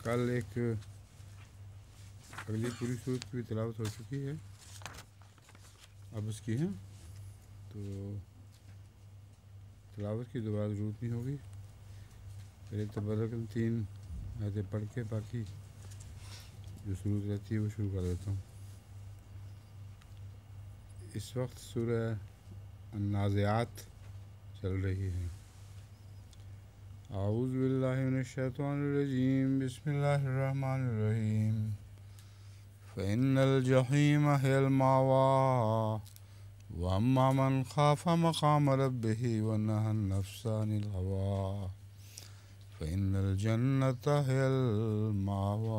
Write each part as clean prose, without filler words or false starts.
کل ایک اگلی پوری صورت کی بھی تلاوت ہو چکی ہے، اب اس کی ہے تو تلاوت کی دوبارہ ضرورت نہیں ہوگی. پہلے تبرکن 3 آیتیں پڑھ کے باقی جو صورت رہتی ہے وہ شروع کر دیتا ہوں. اس وقت سورہ النازعات چل رہی ہے. اعوذ باللہ من الشیطان الرجیم، بسم اللہ الرحمن الرحیم. فإن الجحیم هی المأویٰ وأما من خاف مقام ربه ونهى النفس عن الهوى فإن الجنة هي المأوى.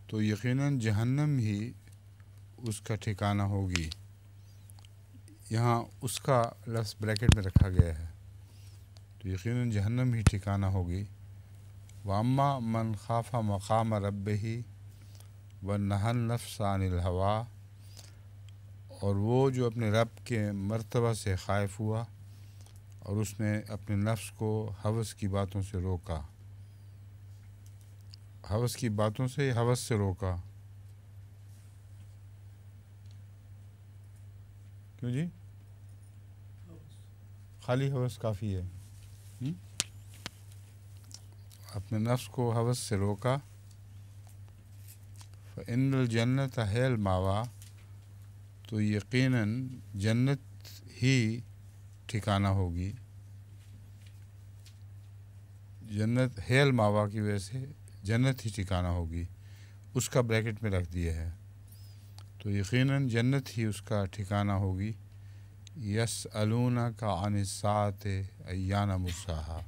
تو یقیناً جہنم ہی اس کا ٹھکانہ ہوگی. یہاں اس کا لفظ بریکٹ میں رکھا گیا ہے. تو یقیناً جہنم ہی ٹھکانہ ہوگی. وَأَمَّا مَنْ خَافَ مَقَامَ رَبِّهِ وَنَهَى النَّفْسَ عَنِ الْهَوَىٰ، اور وہ جو اپنے رب کے مرتبہ سے خائف ہوا اور اس نے اپنے نفس کو ہوس کی باتوں سے روکا. ہوس کی باتوں سے ہوس سے روکا. کیوں جی؟ خالی ہوس کافی ہے. اپنے نفس کو ہوس سے روکا. فإن الجنة هي المأویٰ، تو یقیناً جنت ہی ٹھکانہ ہوگی. جنت ہے المأویٰ کی وجہ سے جنت ہی ٹھکانہ ہوگی، اس کا بریکٹ میں رکھ دیا ہے. تو یقیناً جنت ہی اس کا ٹھکانہ ہوگی. یسألونک عن الساعة ایان مرساہا،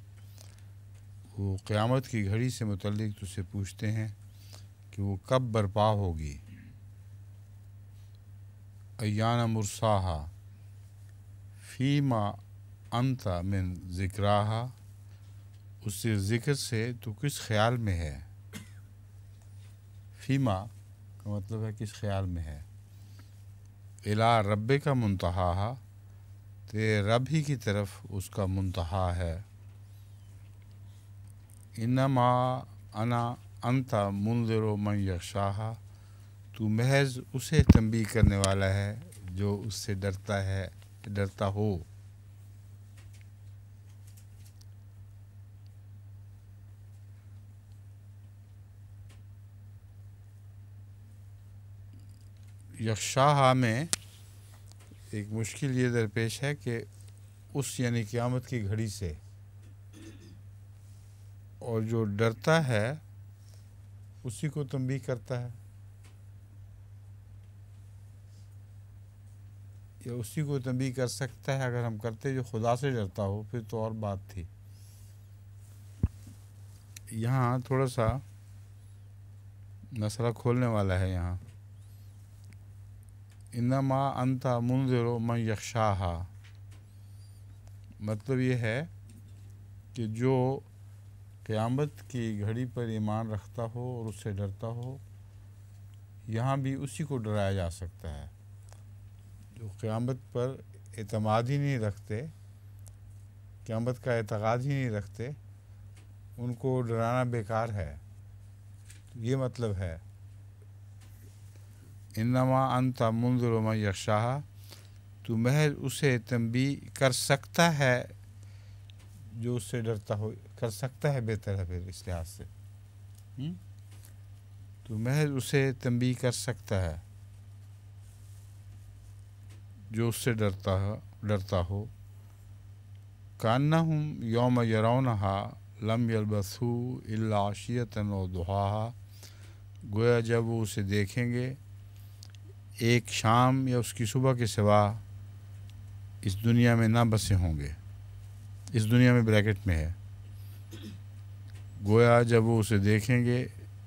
وہ قیامت کی گھڑی سے متعلق تجھ سے پوچھتے ہیں کہ وہ کب برپا ہوگی. ایان مرساہا فیما انت من ذکراہا، اس سے ذکر سے تو کس خیال میں ہے. فیما کا مطلب ہے کس خیال میں ہے. الی ربک منتہاہا، تیرے رب ہی کی طرف اس کا منتہا ہے. انما انا انت منذر من یخشاہا، تو محض اسے تنبیہ کرنے والا ہے جو اس سے ڈرتا ہو. یخشاہا میں ایک مشکل یہ درپیش ہے کہ اس یعنی قیامت کی گھڑی سے، اور جو ڈرتا ہے اسی کو تنبیہ کرتا ہے یا اسی کو تنبیہ کر سکتا ہے. اگر ہم کرتے جو خدا سے ڈرتا ہو پھر تو اور بات تھی. یہاں تھوڑا سا مسئلہ کھولنے والا ہے. یہاں انما انت منذر من یخشاہا، مطلب یہ ہے کہ جو قیامت کی گھڑی پر ایمان رکھتا ہو اور اس سے ڈرتا ہو، یہاں بھی اسی کو ڈرایا جا سکتا ہے. جو قیامت پر اعتماد ہی نہیں رکھتے، قیامت کا اعتقاد ہی نہیں رکھتے، ان کو ڈرانا بیکار ہے. یہ مطلب ہے انما انت منذر من یخشاہا، تو محض اسے تنبیہ کر سکتا ہے جو اس سے ڈرتا ہو. کر سکتا ہے بہتر ہے پھر اس لحاظ سے. تو محض اسے تنبیہ کر سکتا ہے جو اس سے ڈرتا ہو. کأنہم یوم یرونہا لم یلبثوا الا عشیۃ و ضحاہا، گویا جب وہ اسے دیکھیں گے ایک شام یا اس کی صبح کے سوا اس دنیا میں نہ بسے ہوں گے. اس دنیا میں بریکٹ میں ہے، گویا جب وہ اسے دیکھیں گے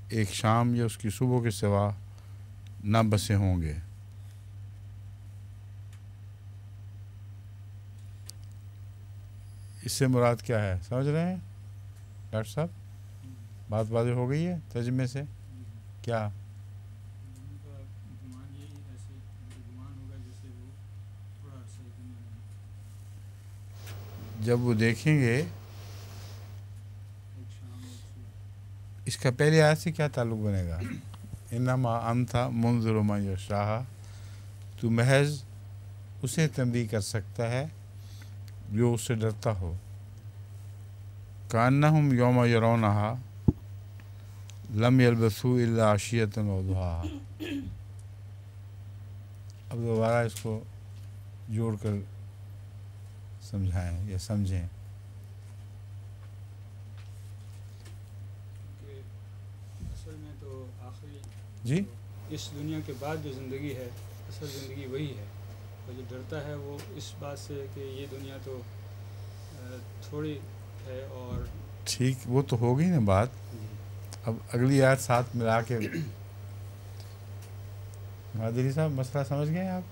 ایک شام یا اس کی صبح کے سوا نہ بسے ہوں گے. اس سے مراد کیا ہے سمجھ رہے ہیں ڈاکٹر صاحب؟ بات واضح ہو گئی ہے ترجمے سے؟ کیا جب وہ دیکھیں گے اس کا پہلے آیت سے کیا تعلق بنے گا؟ انما انت منذر من یشاء، تو محض اسے تنبیہ کر سکتا ہے جو اس سے ڈرتا ہو. کأنہم یوم یرونہا لم یلبثوا الا عشیۃ و ضحاہا. اب دوبارہ اس کو جوڑ کر سمجھائیں یا سمجھیں. اصل میں تو آخری جی اس دنیا کے بعد جو زندگی ہے اصل زندگی وہی ہے، اور جو ڈرتا ہے وہ اس بات سے کہ یہ دنیا تو تھوڑی ہے. اور ٹھیک، وہ تو ہوگی نا بات. اب اگلی آیت ساتھ ملا کے مادری صاحب مسئلہ سمجھ گئے ہیں آپ؟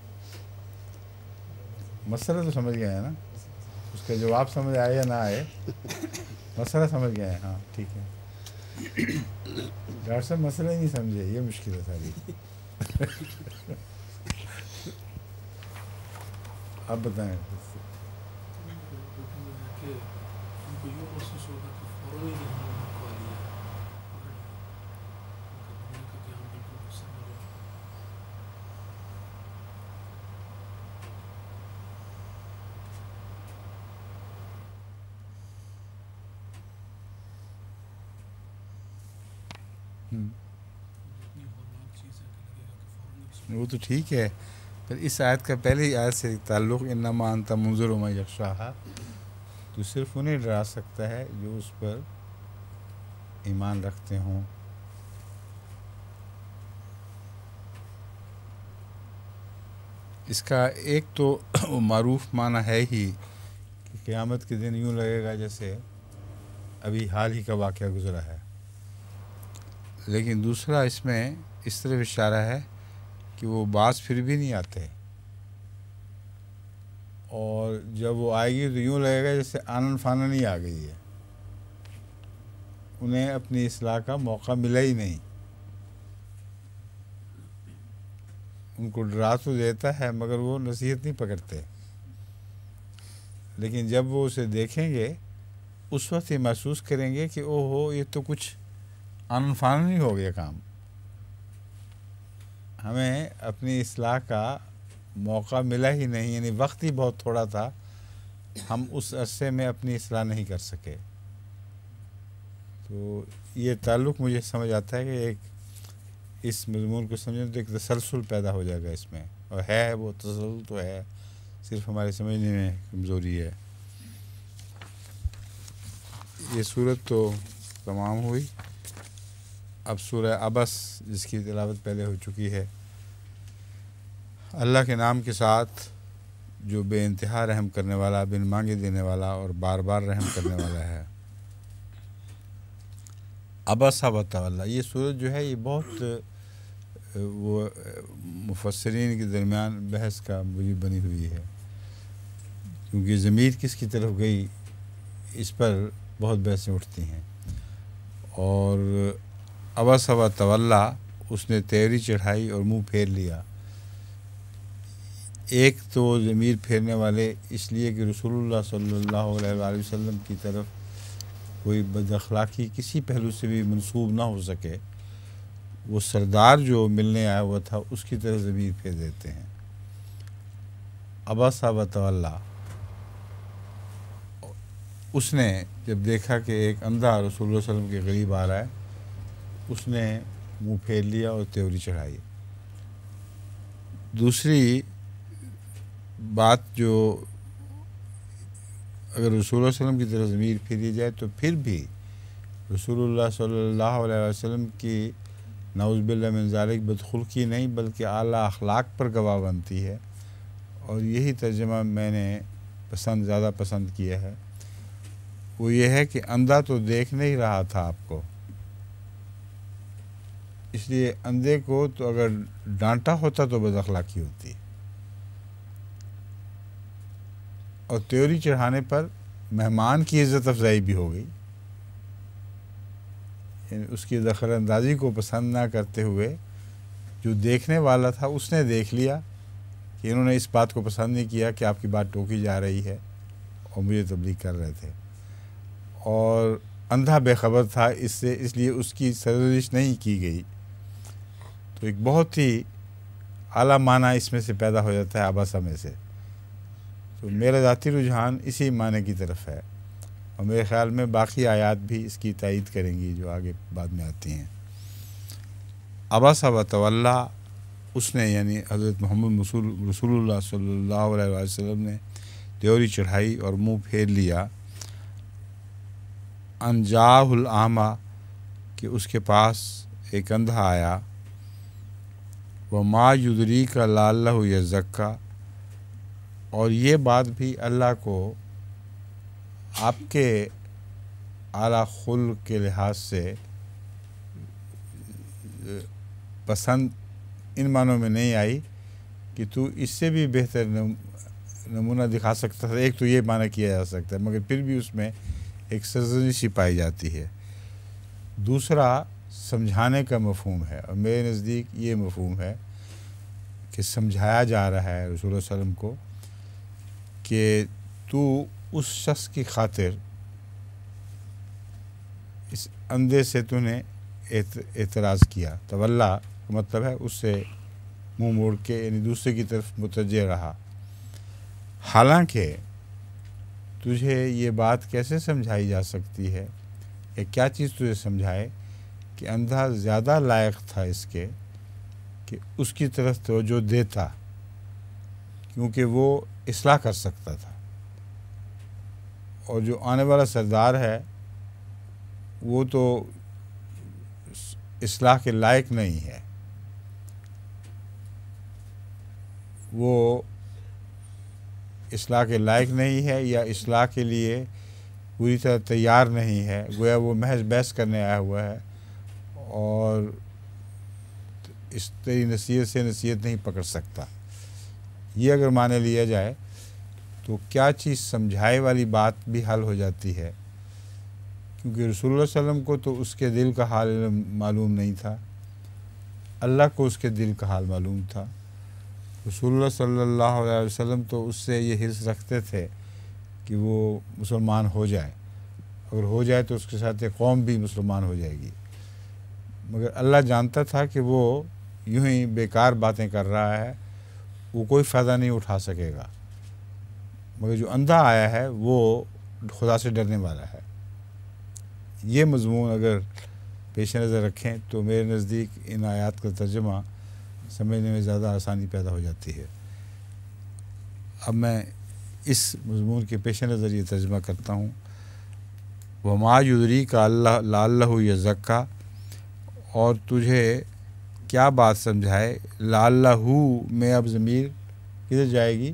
مسئلہ تو سمجھ گئے ہیں نا، اس کا جواب سمجھ آئے یا نہ آئے، مسئلہ سمجھ گئے ہیں. ہاں ٹھیک ہے. ڈاکٹر صاحب مسئلہ ہی نہیں سمجھے، یہ مشکل ہے ساری. آپ بتائیں. وہ تو ٹھیک ہے، پر اس آیت کا پہلے ہی آیت سے تعلق انما انت منذر من یخشاہا، تو صرف انہیں ڈرا سکتا ہے جو اس پر ایمان رکھتے ہوں. اس کا ایک تو معروف معنی ہے ہی کہ قیامت کے دن یوں لگے گا جیسے ابھی حال ہی کا واقعہ گزرا ہے. لیکن دوسرا اس میں اس طرف اشارہ ہے کہ وہ بعض پھر بھی نہیں آتے، اور جب وہ آئے گی تو یوں لگے گا جیسے آنن فانن ہی آ گئی ہے، انہیں اپنی اصلاح کا موقع ملا ہی نہیں. ان کو ڈرا تو دیتا ہے مگر وہ نصیحت نہیں پکڑتے. لیکن جب وہ اسے دیکھیں گے اس وقت یہ محسوس کریں گے کہ او ہو یہ تو کچھ آنن فانن ہی ہو گیا کام، ہمیں اپنی اصلاح کا موقع ملا ہی نہیں، یعنی وقت ہی بہت تھوڑا تھا، ہم اس عرصے میں اپنی اصلاح نہیں کر سکے. تو یہ تعلق مجھے سمجھ آتا ہے کہ ایک اس مضمون کو سمجھیں تو ایک تسلسل پیدا ہو جائے گا اس میں، اور ہے وہ تسلسل تو ہے، صرف ہمارے سمجھنے میں کمزوری ہے. یہ صورت تو تمام ہوئی. اب سورہ عبس جس کی تلاوت پہلے ہو چکی ہے. اللہ کے نام کے ساتھ جو بے انتہا رحم کرنے والا، بن مانگے دینے والا اور بار بار رحم کرنے والا ہے. عبس و تولی، یہ صورت جو ہے یہ بہت وہ مفسرین کے درمیان بحث کا موضوع بنی ہوئی ہے، کیونکہ ضمیر کس کی طرف گئی اس پر بہت بحثیں اٹھتی ہیں. اور عبس و تولی، اس نے تیوری چڑھائی اور منہ پھیر لیا. ایک تو ضمیر پھیرنے والے اس لیے کہ رسول اللہ صلی اللہ علیہ وآلہ وسلم کی طرف کوئی بد اخلاقی کسی پہلو سے بھی منسوب نہ ہو سکے، وہ سردار جو ملنے آیا ہوا تھا اس کی طرف ضمیر پھیر دیتے ہیں. عبس و تولی، اس نے جب دیکھا کہ ایک اندھا رسول اللہ صلی اللہ علیہ وسلم کے قریب آ رہا ہے، اس نے منہ پھیر لیا اور تیوری چڑھائی. دوسری بات جو اگر رسول اللہ صلی اللہ علیہ وسلم کی طرف ضمیر پھیری جائے تو پھر بھی رسول اللہ صلی اللہ علیہ وسلم کی نعوذ باللہ من ذالک بدخلقی نہیں بلکہ اعلیٰ اخلاق پر گواہ بنتی ہے. اور یہی ترجمہ میں نے زیادہ پسند کیا ہے. وہ یہ ہے کہ اندھا تو دیکھ نہیں رہا تھا آپ کو، اس لیے اندھے کو تو اگر ڈانٹا ہوتا تو بد اخلاقی ہوتی، اور تیوری چڑھانے پر مہمان کی عزت افزائی بھی ہو گئی. یعنی اس کی دخل اندازی کو پسند نہ کرتے ہوئے جو دیکھنے والا تھا اس نے دیکھ لیا کہ انہوں نے اس بات کو پسند نہیں کیا کہ آپ کی بات ٹوکی جا رہی ہے، اور مجھے تبلیغ کر رہے تھے، اور اندھا بے خبر تھا اس سے، اس لیے اس کی سرزنش نہیں کی گئی۔ تو ایک بہت ہی اعلیٰ معنی اس میں سے پیدا ہو جاتا ہے عبسہ میں سے۔ تو میرا ذاتی رجحان اسی معنی کی طرف ہے، اور میرے خیال میں باقی آیات بھی اس کی تائید کریں گی جو آگے بعد میں آتی ہیں۔ عبس و تولی، اس نے یعنی حضرت محمد رسول اللہ صلی اللہ علیہ وسلم نے دیوری چڑھائی اور منہ پھیر لیا، ان جاہ الاعمی، کہ اس کے پاس ایک اندھا آیا، وما یدریک لعلہ یزکی، اور یہ بات بھی اللہ کو آپ کے اعلیٰ خلق کے لحاظ سے پسند ان معنوں میں نہیں آئی کہ تو اس سے بھی بہتر نمونہ دکھا سکتا تھا۔ ایک تو یہ معنی کیا جا سکتا ہے، مگر پھر بھی اس میں ایک سرزنشی پائی جاتی ہے۔ دوسرا سمجھانے کا مفہوم ہے، اور میرے نزدیک یہ مفہوم ہے کہ سمجھایا جا رہا ہے رسول اللہ علیہ وسلم کو کہ تو اس شخص کی خاطر اس اندھے سے تو نے اعتراض کیا، تولا کا مطلب ہے اس سے منہ موڑ کے، یعنی دوسرے کی طرف متوجہ رہا، حالانکہ تجھے یہ بات کیسے سمجھائی جا سکتی ہے، یا کیا چیز تجھے سمجھائے کہ اندھا زیادہ لائق تھا اس کے کہ اس کی طرف توجہ دیتا، کیونکہ وہ اصلاح کر سکتا تھا، اور جو آنے والا سردار ہے وہ تو اصلاح کے لائق نہیں ہے، وہ اصلاح کے لائق نہیں ہے، یا اصلاح کے لیے پوری طرح تیار نہیں ہے، گویا وہ محض بحث کرنے آیا ہوا ہے، اور اس تیری نصیحت سے نصیحت نہیں پکڑ سکتا۔ یہ اگر معنی لیا جائے تو کیا چیز سمجھائے والی بات بھی حل ہو جاتی ہے، کیونکہ رسول اللہ صلی اللہ علیہ وسلم کو تو اس کے دل کا حال معلوم نہیں تھا، اللہ کو اس کے دل کا حال معلوم تھا۔ رسول اللہ صلی اللہ علیہ وسلم تو اس سے یہ حرص رکھتے تھے کہ وہ مسلمان ہو جائے، اگر ہو جائے تو اس کے ساتھ ایک قوم بھی مسلمان ہو جائے گی، مگر اللہ جانتا تھا کہ وہ یوں ہی بیکار باتیں کر رہا ہے، وہ کوئی فائدہ نہیں اٹھا سکے گا، مگر جو اندھا آیا ہے وہ خدا سے ڈرنے والا ہے۔ یہ مضمون اگر پیش نظر رکھیں تو میرے نزدیک ان آیات کا ترجمہ سمجھنے میں زیادہ آسانی پیدا ہو جاتی ہے۔ اب میں اس مضمون کے پیش نظر یہ ترجمہ کرتا ہوں، وما یدریک لعلہ یزکی، اور تجھے کیا بات سمجھائے، لعلہ میں اب ضمیر کدھر جائے گی،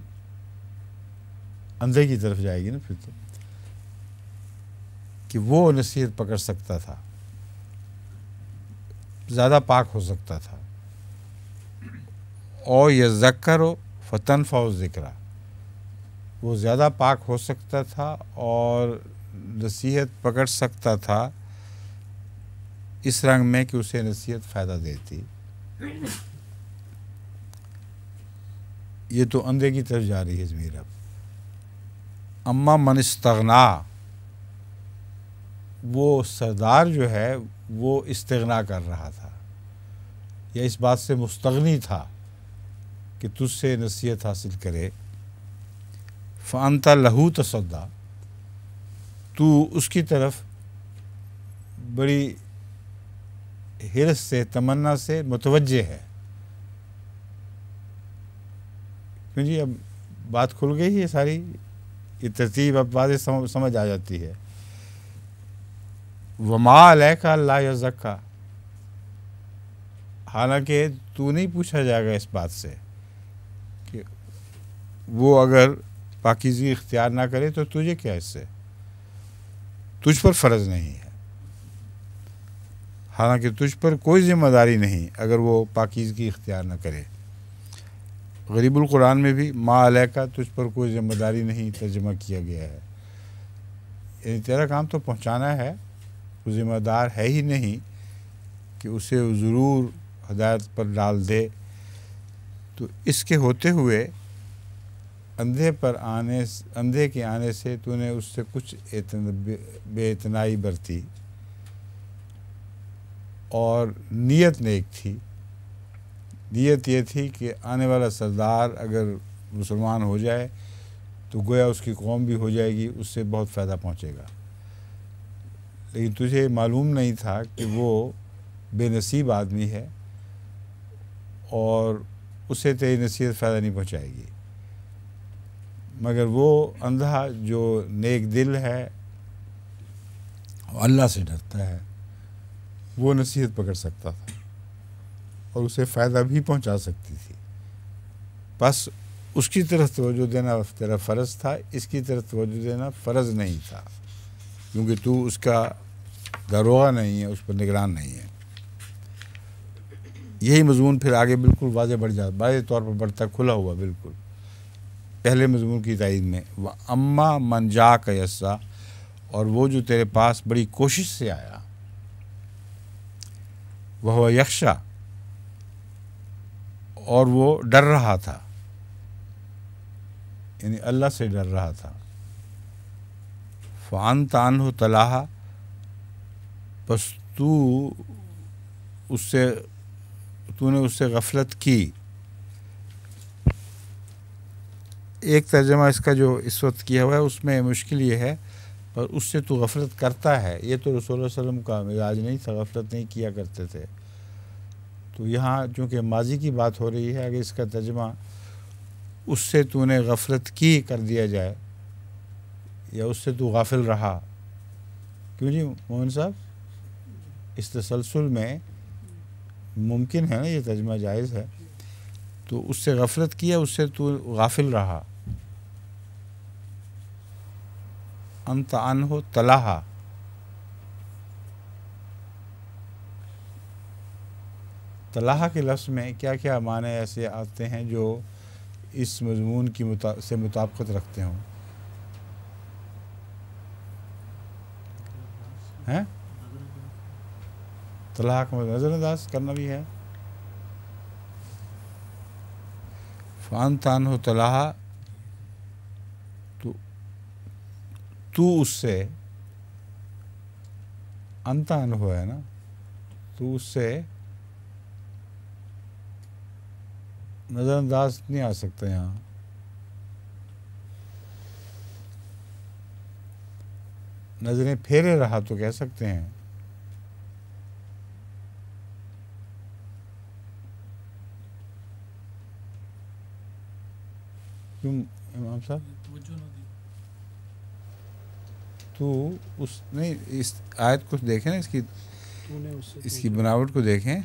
اندھے کی طرف جائے گی نا پھر تو، کہ وہ نصیحت پکڑ سکتا تھا، زیادہ پاک ہو سکتا تھا، اور یذکر فتنفع الذکریٰ، وہ زیادہ پاک ہو سکتا تھا اور نصیحت پکڑ سکتا تھا اس رنگ میں کہ اسے نصیحت فائدہ دیتی۔ یہ تو اندھے کی طرف جا رہی ہے ضمیر۔ اب اما من استغنا، وہ سردار جو ہے وہ استغنا کر رہا تھا، یا اس بات سے مستغنی تھا کہ تجھ سے نصیحت حاصل کرے، فأنت لہو تصدیٰ، تو اس کی طرف بڑی حرص سے، تمنا سے متوجہ ہے۔ کیوں جی، اب بات کھل گئی ہے ساری، یہ ترتیب اب واضح سمجھ آ جاتی ہے۔ وما علیک الا یزکی، حالانکہ تو نہیں پوچھا جائے گا اس بات سے کہ وہ اگر پاکیزگی اختیار نہ کرے تو تجھے کیا اس سے، تجھ پر فرض نہیں ہے، حالانکہ تجھ پر کوئی ذمہ داری نہیں اگر وہ پاکیزگی اختیار نہ کرے۔ غریب القرآن میں بھی ما علیکا، تجھ پر کوئی ذمہ داری نہیں ترجمہ کیا گیا ہے، یعنی تیرا کام تو پہنچانا ہے، وہ ذمہ دار ہے ہی نہیں کہ اسے ضرور ہدایت پر ڈال دے۔ تو اس کے ہوتے ہوئے اندھے کے آنے سے تو نے اس سے کچھ بے اتنائی برتی اور نیت نیک تھی. نیت یہ تھی کہ آنے والا سردار اگر مسلمان ہو جائے تو گویا اس کی قوم بھی ہو جائے گی، اس سے بہت فائدہ پہنچے گا. لیکن تجھے معلوم نہیں تھا کہ وہ بے نصیب آدمی ہے اور اسے تیری نصیحت فائدہ نہیں پہنچائے گی. مگر وہ اندھا جو نیک دل ہے اور اللہ سے ڈرتا ہے وہ نصیحت پکڑ سکتا تھا اور اسے فائدہ بھی پہنچا سکتی تھی. بس اس کی طرف توجہ دینا تیرا فرض تھا، اس کی طرف توجہ دینا فرض نہیں تھا، کیونکہ تو اس کا داروغہ نہیں ہے، اس پر نگران نہیں ہے. یہی مضمون پھر آگے بالکل واضح طور پر بڑھتا کھلا ہوا بالکل پہلے مضمون کی تائید میں. اما من جاک یسعی، اور وہ جو تیرے پاس بڑی کوشش سے آیا، وہ یخشا، اور وہ ڈر رہا تھا، یعنی اللہ سے ڈر رہا تھا. فأنت عنہ تلاہا، بس تو نے اس سے غفلت کی. ایک ترجمہ اس کا جو اس وقت کیا ہوا ہے اس میں مشکل یہ ہے، پر اس سے تو غفلت کرتا ہے. یہ تو رسول اللہ صلی اللہ علیہ وسلم کا مزاج نہیں تھا، غفلت نہیں کیا کرتے تھے. تو یہاں چونکہ ماضی کی بات ہو رہی ہے، اگر اس کا ترجمہ اس سے تو نے غفلت کی کر دیا جائے یا اس سے تو غافل رہا. کیوں جی مومن صاحب، اس تسلسل میں ممکن ہے نا، یہ ترجمہ جائز ہے. تو اس سے غفلت کیا، اس سے تو غافل رہا. انت عنہ تلاہا، تلاہا کے لفظ میں کیا کیا معنی ایسے آتے ہیں جو اس مضمون کی سے مطابقت رکھتے ہوں؟ ہیں تلاہا کا نظر انداز کرنا بھی ہے. فانت عنہ تلاہا، تو اس سے، انت عنہ ہے نا، تو اس سے نظر انداز نہیں آ سکتا. یہاں نظریں پھیرے رہا تو کہہ سکتے ہیں. کیوں امام صاحب؟ تو اس نہیں، اس آیت کو دیکھیں نا، اس کی بناوٹ کو دیکھیں.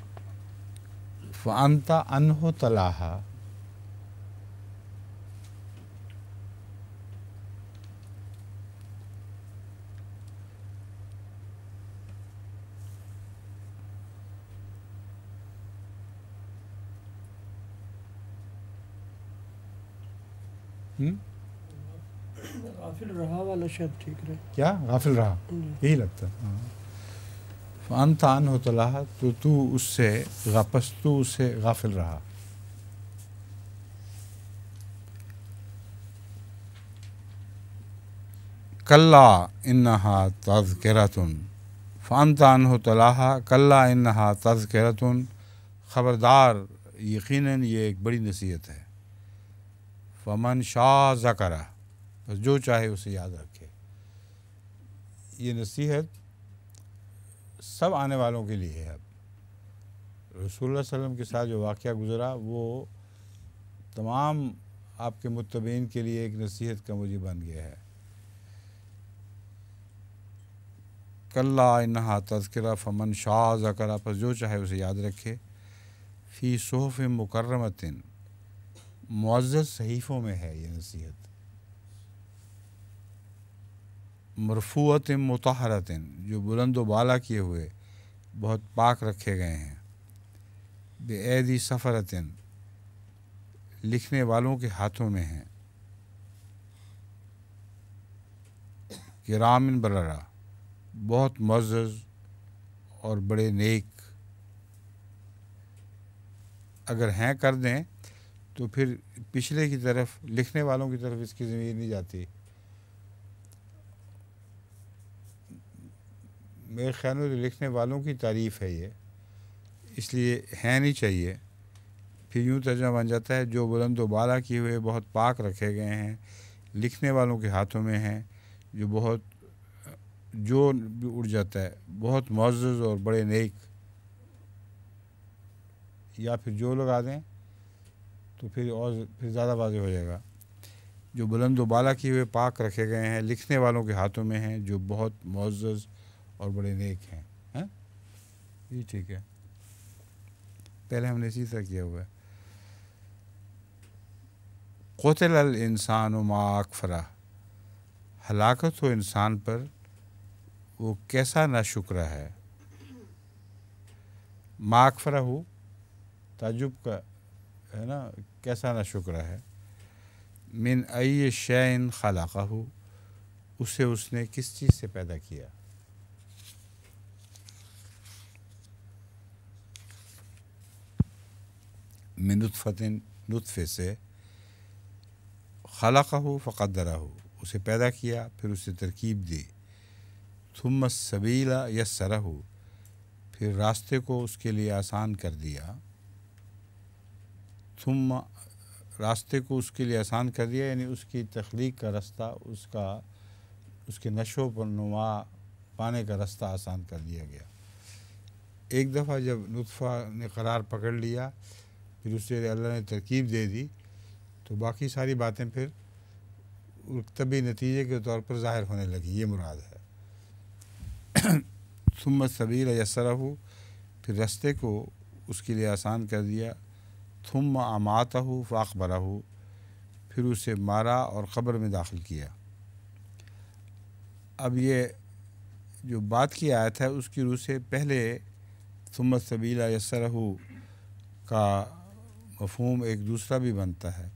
فأنت عنہ تلاہا، غافل رہا والا شاید ٹھیک رہے. کیا غافل رہا؟ یہی لگتا ہے. فأنت عنہ تلاہا، تو اس سے غافل رہا. کلا انہا تذکرۃ، فأنت عنہ تلاہا کلا انہا تذکرۃ، خبردار یقیناً یہ ایک بڑی نصیحت ہے. فمن شاء ذکرہ، بس جو چاہے اسے یاد رکھے. یہ نصیحت سب آنے والوں کے لیے ہے. اب رسول اللہ صلی اللہ علیہ وسلم کے ساتھ جو واقعہ گزرا وہ تمام آپ کے متبعین کے لیے ایک نصیحت کا موجب بن گیا ہے. کلا انہا تذکرہ فمن شاء ذکرہ، پس جو چاہے اسے یاد رکھے. فی صحف مکرمۃ، معزز صحیفوں میں ہے یہ نصیحت. مرفوعۃ مطہرۃ، جو بلند و بالا کیے ہوئے بہت پاک رکھے گئے ہیں. بِأَیْدِی سفرۃ، لکھنے والوں کے ہاتھوں میں ہیں. کرام بررہ، بہت معزز اور بڑے نیک. اگر ہیں کر دیں تو پھر پچھلے کی طرف لکھنے والوں کی طرف اس کی ضمیر نہیں جاتی. میرے خیال میں لکھنے والوں کی تعریف ہے یہ، اس لیے ہے نہیں چاہیے. پھر یوں ترجمہ بن جاتا ہے جو بلند و بالا کیے ہوئے بہت پاک رکھے گئے ہیں، لکھنے والوں کے ہاتھوں میں ہیں، جو بھی اڑ جاتا ہے، بہت معزز اور بڑے نیک. یا پھر جو لگا دیں تو پھر زیادہ واضح ہو جائے گا. جو بلند و بالا کیے ہوئے پاک رکھے گئے ہیں، لکھنے والوں کے ہاتھوں میں ہیں، جو بہت معزز اور بڑے نیک ہیں. یہ ٹھیک ہے، پہلے ہم نے اسی طرح کیا ہوا ہے. قتل الانسان ما اکفرہ، ہلاکت ہو انسان پر وہ کیسا ناشکرا ہے. ما اکفرہ ہو تعجب کا ہے نا، کیسا ناشکرا ہے. من ای شیء خلقہ، اسے اس نے کس چیز سے پیدا کیا. من نطفۃ، نطفے سے، خلقہ فقدرہ، اسے پیدا کیا پھر اسے ترکیب دی. ثم السبیل یسرہ، پھر راستے کو اس کے لیے آسان کر دیا. ثم، راستے کو اس کے لیے آسان کر دیا یعنی اس کی تخلیق کا راستہ، اس کے نشو و نما پانے کا راستہ آسان کر دیا گیا. ایک دفعہ جب نطفہ نے قرار پکڑ لیا، پھر اسے اللہ نے ترکیب دے دی، تو باقی ساری باتیں پھر طبی نتیجے کے طور پر ظاہر ہونے لگی. یہ مراد ہے. ثم السبیل یسرہ، پھر راستے کو اس کے لیے آسان کر دیا. ثم اماتہ فاقبرہ، پھر اسے مارا اور قبر میں داخل کیا. اب یہ جو بات کی آیت ہے اس کی روح سے پہلے ثم السبیل یسرہ کا مفہوم ایک دوسرا بھی بنتا ہے.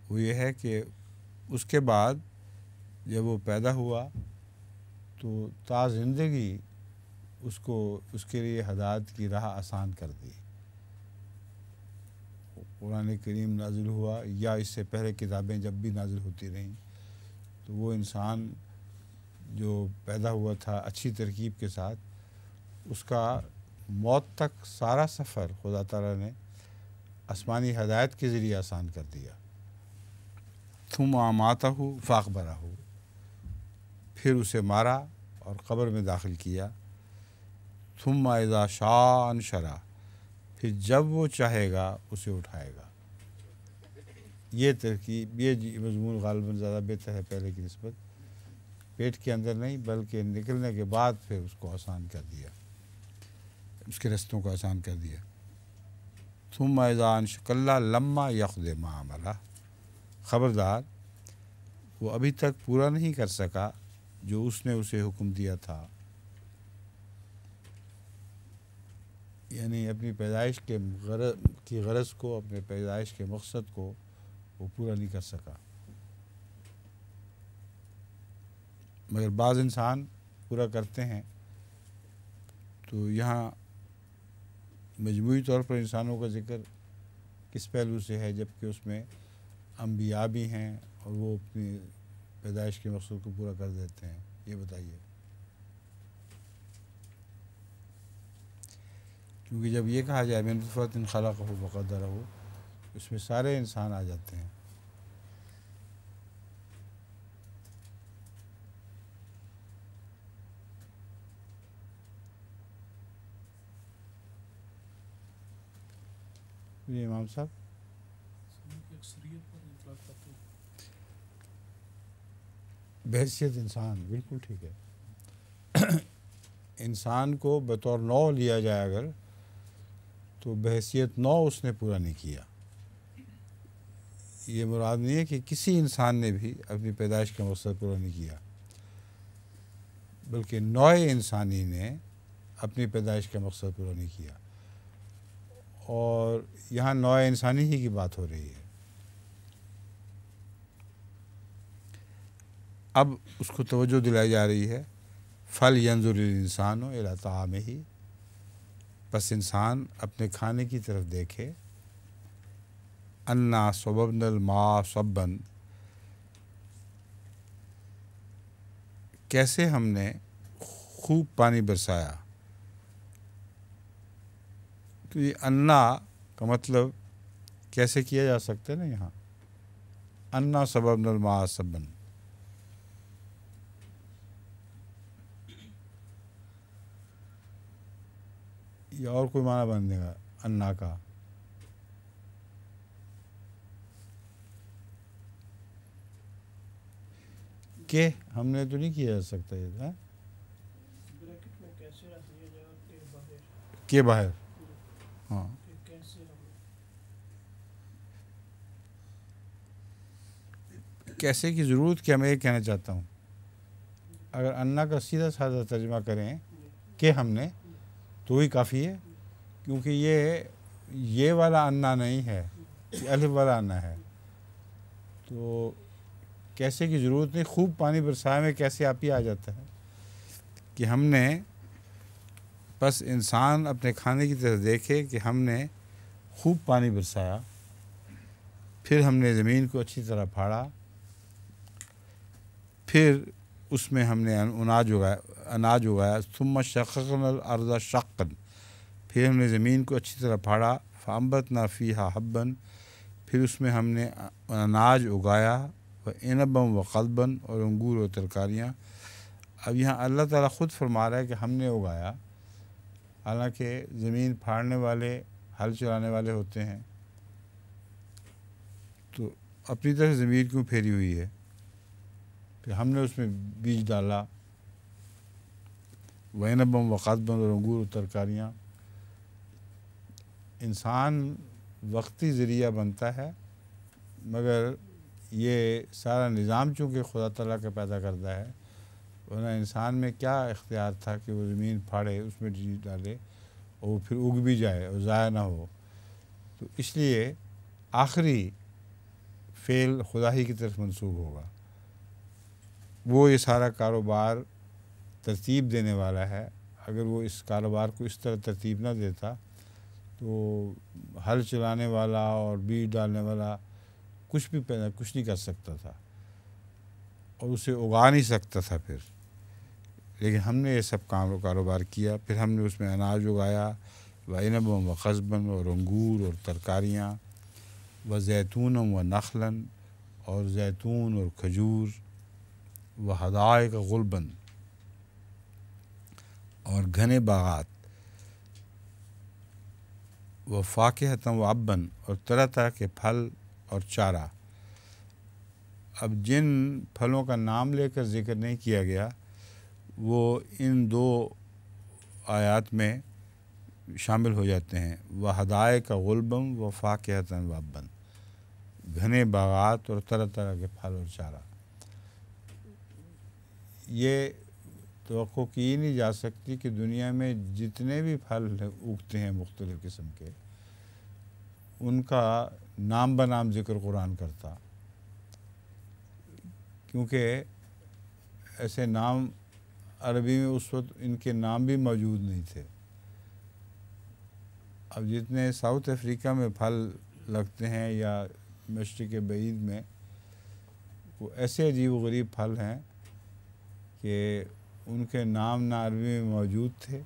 وہ یہ ہے کہ اس کے بعد جب وہ پیدا ہوا تو تا زندگی اس کے لیے ہدایت کی راہ آسان کر دی. قرآن کریم نازل ہوا یا اس سے پہلے کتابیں جب بھی نازل ہوتی رہیں، تو وہ انسان جو پیدا ہوا تھا اچھی ترکیب کے ساتھ، اس کا موت تک سارا سفر خدا تعالیٰ نے آسمانی ہدایت کے ذریعے آسان کر دیا. ثم اماتہ فاقبرہ، پھر اسے مارا اور قبر میں داخل کیا. ثم اذا شاء انشرہ، پھر جب وہ چاہے گا اسے اٹھائے گا. یہ ترکیب، یہ مضمون غالباً زیادہ بہتر ہے پہلے کی نسبت. پیٹ کے اندر نہیں بلکہ نکلنے کے بعد پھر اس کو آسان کر دیا، اس کے رستوں کو آسان کر دیا. ثم اذا انشکلہ لما یقض ما امرہ، خبردار وہ ابھی تک پورا نہیں کر سکا جو اس نے اسے حکم دیا تھا. یعنی اپنی پیدائش کی غرض کو، اپنے پیدائش کے مقصد کو وہ پورا نہیں کر سکا. مگر بعض انسان پورا کرتے ہیں. تو یہاں مجموعی طور پر انسانوں کا ذکر کس پہلو سے ہے، جبکہ اس میں انبیاء بھی ہیں اور وہ اپنی پیدائش کے مقصد کو پورا کر دیتے ہیں. یہ بتائیے. کیونکہ جب یہ کہا جائے من نطفۃ خلقہ فقدرہ، اس میں سارے انسان آ جاتے ہیں. جی امام صاحب. بحیثیت انسان، بالکل ٹھیک ہے. انسان کو بطور نو لیا جائے اگر، تو بحیثیت نو اس نے پورا نہیں کیا. یہ مراد نہیں ہے کہ کسی انسان نے بھی اپنی پیدائش کا مقصد پورا نہیں کیا، بلکہ نوع انسانی نے اپنی پیدائش کا مقصد پورا نہیں کیا. اور یہاں نوع انسانی ہی کی بات ہو رہی ہے. اب اس کو توجہ دلائی جا رہی ہے. فَلْيَنْظُرِ الْإِنسَانُ إِلَىٰ طَعَامِهِ، پس انسان اپنے کھانے کی طرف دیکھے. انا صببنا الماء صبا، کیسے ہم نے خوب پانی برسایا. تو یہ انا کا مطلب کیسے کیا جا سکتا ہے نا یہاں، انا صببنا الماء صبا. یا اور کوئی معنی بن گا انا کا؟ کہ ہم نے تو نہیں کیا جا سکتا یہ تھا بریکٹ میں کیسے رکھ دیا جائے اور کے باہر کہ باہر. ہاں کہ کیسے ہم کیسے کی ضرورت کیا، میں یہ کہنا چاہتا ہوں. اگر انا کا سیدھا سادہ ترجمہ کریں کہ ہم نے، تو ہی کافی ہے، کیونکہ یہ والا انا نہیں ہے، یہ الف والا انا ہے. تو کیسے کی ضرورت نہیں. خوب پانی برسائے میں کیسے آپ ہی آ جاتا ہے کہ ہم نے، بس انسان اپنے کھانے کی طرف دیکھے کہ ہم نے خوب پانی برسایا، پھر ہم نے زمین کو اچھی طرح پھاڑا، پھر اس میں ہم نے اناج اگایا. ثم شققنا الارض شقا، پھر ہم نے زمین کو اچھی طرح پھاڑا. فانبتنا فیہا حبا، پھر اس میں ہم نے اناج اگایا. وعنبا وقضبا، اور انگور اور ترکاریاں. اب یہاں اللہ تعالیٰ خود فرما رہا ہے کہ ہم نے اگایا، حالانکہ زمین پھاڑنے والے، ہل چلانے والے ہوتے ہیں. تو اپنی طرف زمین کیوں پھیری ہوئی ہے؟ پھر ہم نے اس میں بیج ڈالا. وعنبا وقضبا، اور انگور اور ترکاریاں. انسان وقتی ذریعہ بنتا ہے، مگر یہ سارا نظام چونکہ خدا تعالیٰ کا پیدا کرتا ہے، ورنہ انسان میں کیا اختیار تھا کہ وہ زمین پھاڑے، اس میں چیز ڈالے اور وہ پھر اگ بھی جائے اور ضائع نہ ہو. تو اس لیے آخری فعل خدا ہی کی طرف منسوب ہوگا. وہ یہ سارا کاروبار ترتیب دینے والا ہے. اگر وہ اس کاروبار کو اس طرح ترتیب نہ دیتا تو ہل چلانے والا اور بیج ڈالنے والا کچھ نہیں کر سکتا تھا اور اسے اگا نہیں سکتا تھا پھر. لیکن ہم نے یہ سب کاروبار کیا. پھر ہم نے اس میں اناج اگایا. وعنبا وقضبا، اور انگور اور ترکاریاں. وزیتونا ونخلا، اور زیتون اور کھجور. وحدائق غلبا، اور گھنے باغات. وفاکہۃ وابا، اور طرح طرح کے پھل اور چارہ. اب جن پھلوں کا نام لے کر ذکر نہیں کیا گیا وہ ان دو آیات میں شامل ہو جاتے ہیں. وحدائق غلبا وفاکہۃ وابا، گھنے باغات اور طرح طرح کے پھل اور چارہ. یہ توقع کی نہیں جا سکتی کہ دنیا میں جتنے بھی پھل اگتے ہیں مختلف قسم کے، ان کا نام بنام ذکر قرآن کرتا، کیونکہ ایسے نام عربی میں اس وقت ان کے نام بھی موجود نہیں تھے. اب جتنے ساؤتھ افریقہ میں پھل لگتے ہیں یا مشرق بعید میں، وہ ایسے عجیب و غریب پھل ہیں کہ ان کے نام نہ عربی میں موجود تھے،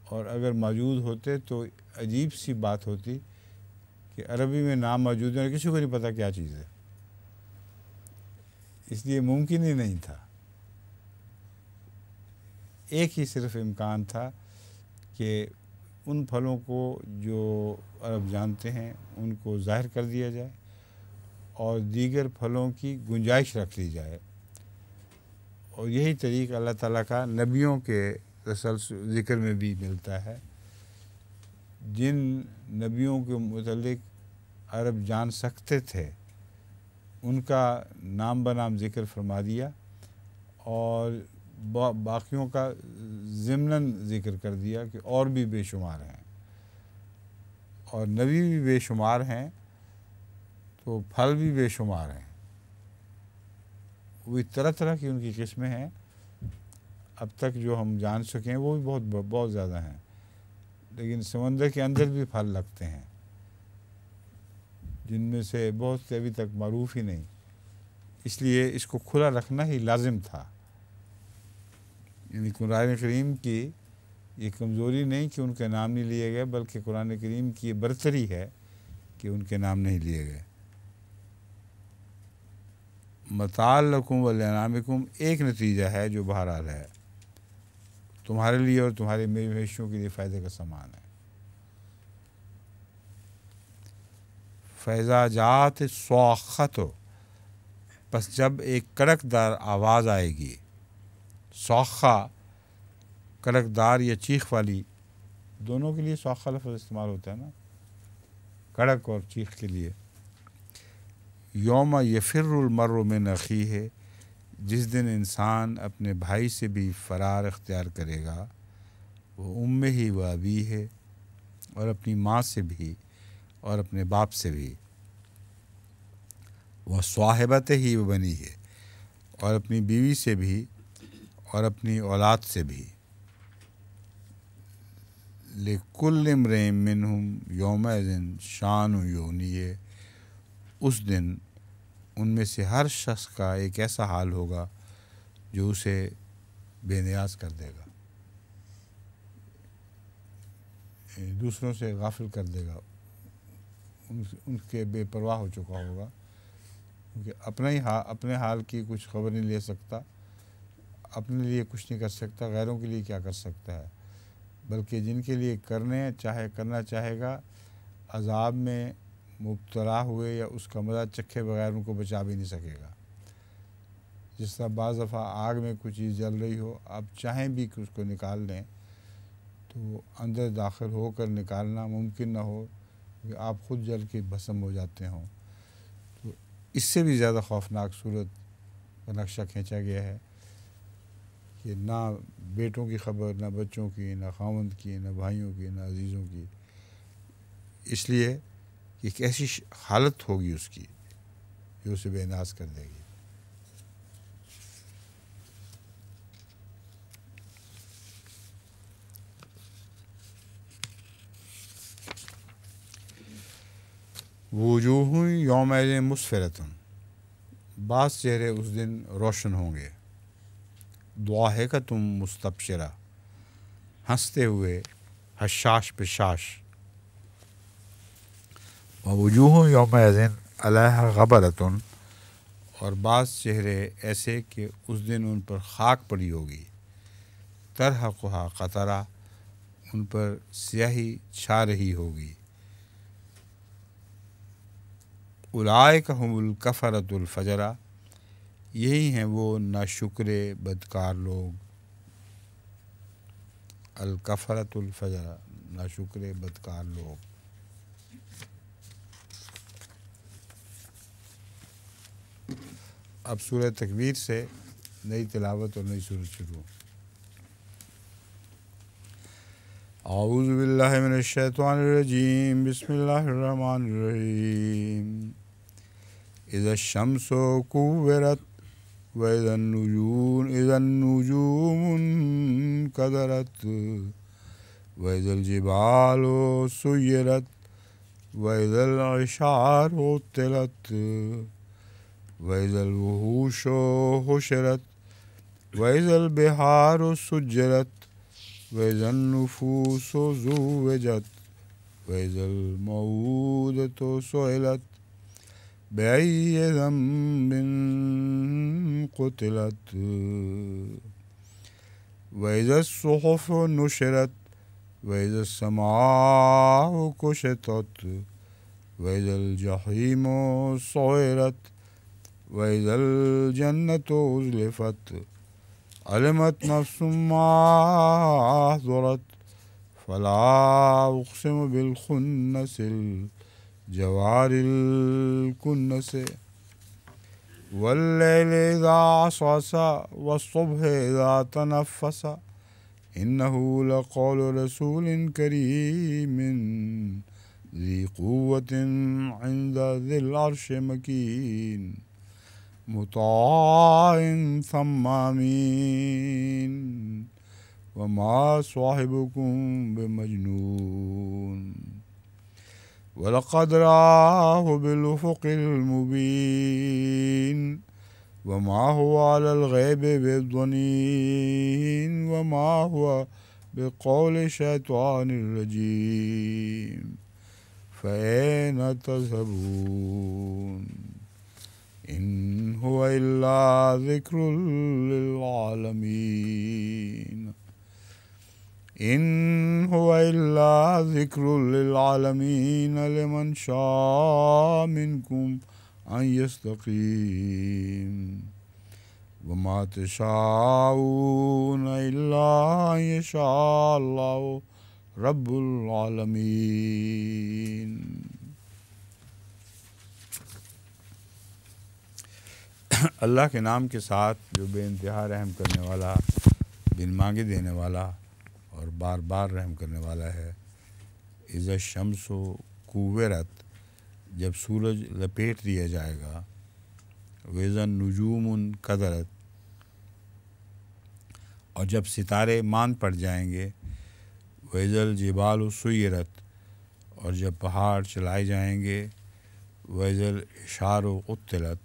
اور اگر موجود ہوتے تو عجیب سی بات ہوتی کہ عربی میں نام موجود ہے اور کسی کو نہیں پتہ کیا چیز ہے. اس لیے ممکن ہی نہیں تھا. ایک ہی صرف امکان تھا کہ ان پھلوں کو جو عرب جانتے ہیں ان کو ظاہر کر دیا جائے اور دیگر پھلوں کی گنجائش رکھ لی جائے. اور یہی طریقہ اللہ تعالیٰ کا نبیوں کے ذکر میں بھی ملتا ہے. جن نبیوں کے متعلق عرب جان سکتے تھے ان کا نام بنام ذکر فرما دیا، اور باقیوں کا ضمناً ذکر کر دیا کہ اور بھی بے شمار ہیں، اور نبی بھی بے شمار ہیں تو پھل بھی بے شمار ہیں. وہ طرح طرح کی ان کی قسمیں ہیں. اب تک جو ہم جان سکیں وہ بھی بہت زیادہ ہیں، لیکن سمندر کے اندر بھی پھل لگتے ہیں. جن میں سے بہت سے ابھی تک معروف ہی نہیں، اس لیے اس کو کھلا رکھنا ہی لازم تھا۔ یعنی قرآن کریم کی یہ کمزوری نہیں کہ ان کے نام نہیں لیے گئے، بلکہ قرآن کریم کی یہ برتری ہے کہ ان کے نام نہیں لیے گئے۔ متاع لکم ولانعامکم ایک نتیجہ ہے جو بہرحال ہے، تمہارے لیے اور تمہارے مویشیوں کے لیے فائدے کا سامان ہے۔ فیضا جات صاخت، پس جب ایک کڑک دار آواز آئے گی، صاخہ کڑک دار یا چیخ والی، دونوں کے لیے صاخہ لفظ استعمال ہوتا ہے نا، کڑک اور چیخ کے لیے۔ یوم یفر المرء من اخیہ، جس دن انسان اپنے بھائی سے بھی فرار اختیار کرے گا، وہ امہ و ابیہ، اور اپنی ماں سے بھی اور اپنے باپ سے بھی، وہ صاحبتہ و بنیہ، اور اپنی بیوی سے بھی اور اپنی اولاد سے بھی۔ لکل امرئ منہم یومئذ شان یغنیہ، اس دن ان میں سے ہر شخص کا ایک ایسا حال ہوگا جو اسے بے نیاز کر دے گا، دوسروں سے غافل کر دے گا، ان کے بے پرواہ ہو چکا ہوگا، کیونکہ اپنے حال کی کچھ خبر نہیں لے سکتا، اپنے لیے کچھ نہیں کر سکتا، غیروں کے لیے کیا کر سکتا ہے، بلکہ جن کے لیے کرنا چاہے گا، عذاب میں مبتلا ہوئے یا اس کا مزہ چکھے بغیر ان کو بچا بھی نہیں سکے گا۔ جس طرح بعض دفعہ آگ میں کوئی چیز جل رہی ہو، آپ چاہیں بھی کہ اس کو نکال لیں تو اندر داخل ہو کر نکالنا ممکن نہ ہو، کہ آپ خود جل کے بھسم ہو جاتے ہوں۔ تو اس سے بھی زیادہ خوفناک صورت کا نقشہ کھینچا گیا ہے کہ نہ بیٹوں کی خبر، نہ بچوں کی، نہ خاوند کی، نہ بھائیوں کی، نہ عزیزوں کی، اس لیے کہ ایک ایسی حالت ہوگی اس کی جو اسے بے نیاز کر دے گی۔ وجوہ یومئذ مسفرۃ، بعض چہرے اس دن روشن ہوں گے، ضاحکۃ مستبشرہ، ہنستے ہوئے حشاش بشاش، ووجوہ یومئذ علیہا غبرۃ، اور بعض چہرے ایسے کہ اس دن ان پر خاک پڑی ہوگی، ترہقھا قطرہ، ان پر سیاہی چھا رہی ہوگی۔ اولئک ھم الکفرۃ الفجرہ، یہی ہیں وہ ناشکر بدکار لوگ، الکفرۃ الفجرہ، ناشکر بدکار لوگ۔ اب سورہ تکویر سے نئی تلاوت اور نئی سورت شروع۔ اعوذ باللہ من الشیطان الرجیم، بسم اللہ الرحمن الرحیم۔ اذا الشمس کورت واذا النجوم انکدرت واذا الجبال سیرت واذا العشار عطلت واذا الوحوش حشرت واذا البحار سجرت واذا النفوس زوجت واذا الموءودة سئلت بأي ذنب قتلت وإذا الصحف نشرت وإذا السماء كشطت وإذا الجحيم سعرت وإذا الجنة أزلفت علمت نفس ما أحضرت فلا أقسم بالخنس الجوار الكنس والليل إذا عسعس والصبح إذا تنفس إنه لقول رسول كريم ذي قوة عند ذي العرش مكين مطاع ثم أمين وما صاحبكم بمجنون وَلَقَدْ رَآهُ بِالْأُفُقِ الْمُبِينِ وَمَا هُوَ عَلَى الْغَيْبِ بِضَنِينٍ وَمَا هُوَ بِقَوْلِ شَيْطَانٍ رَجِيمٍ فَأَيْنَ تَذْهَبُونَ إِنْ هُوَ إِلَّا ذِكْرٌ لِلْعَالَمِينَ إِنْ هُوَ إِلَّا ذِكْرٌ لِلْعَالَمِينَ لِمَنْ شَاءَ مِنْكُمْ أَنْ يَسْتَقِيمَ وَمَا تَشَاءُونَ إِلَّا أَنْ يَشَاءَ اللَّهُ رَبُّ الْعَالَمِينَ۔ اللہ کے نام کے ساتھ جو بے انتہا رحم کرنے والا، بن مانگے دینے والا اور بار بار رحم کرنے والا ہے۔ اذا الشمس کوورت، جب سورج لپیٹ دیا جائے گا، وَإِذَا النُّجُومُ انْكَدَرَتْ، اور جب ستارے ماند پڑ جائیں گے، وَإِذَا الْجِبَالُ سُيِّرَتْ، اور جب پہاڑ چلائے جائیں گے، وَإِذَا الْعِشَارُ عُطِّلَتْ،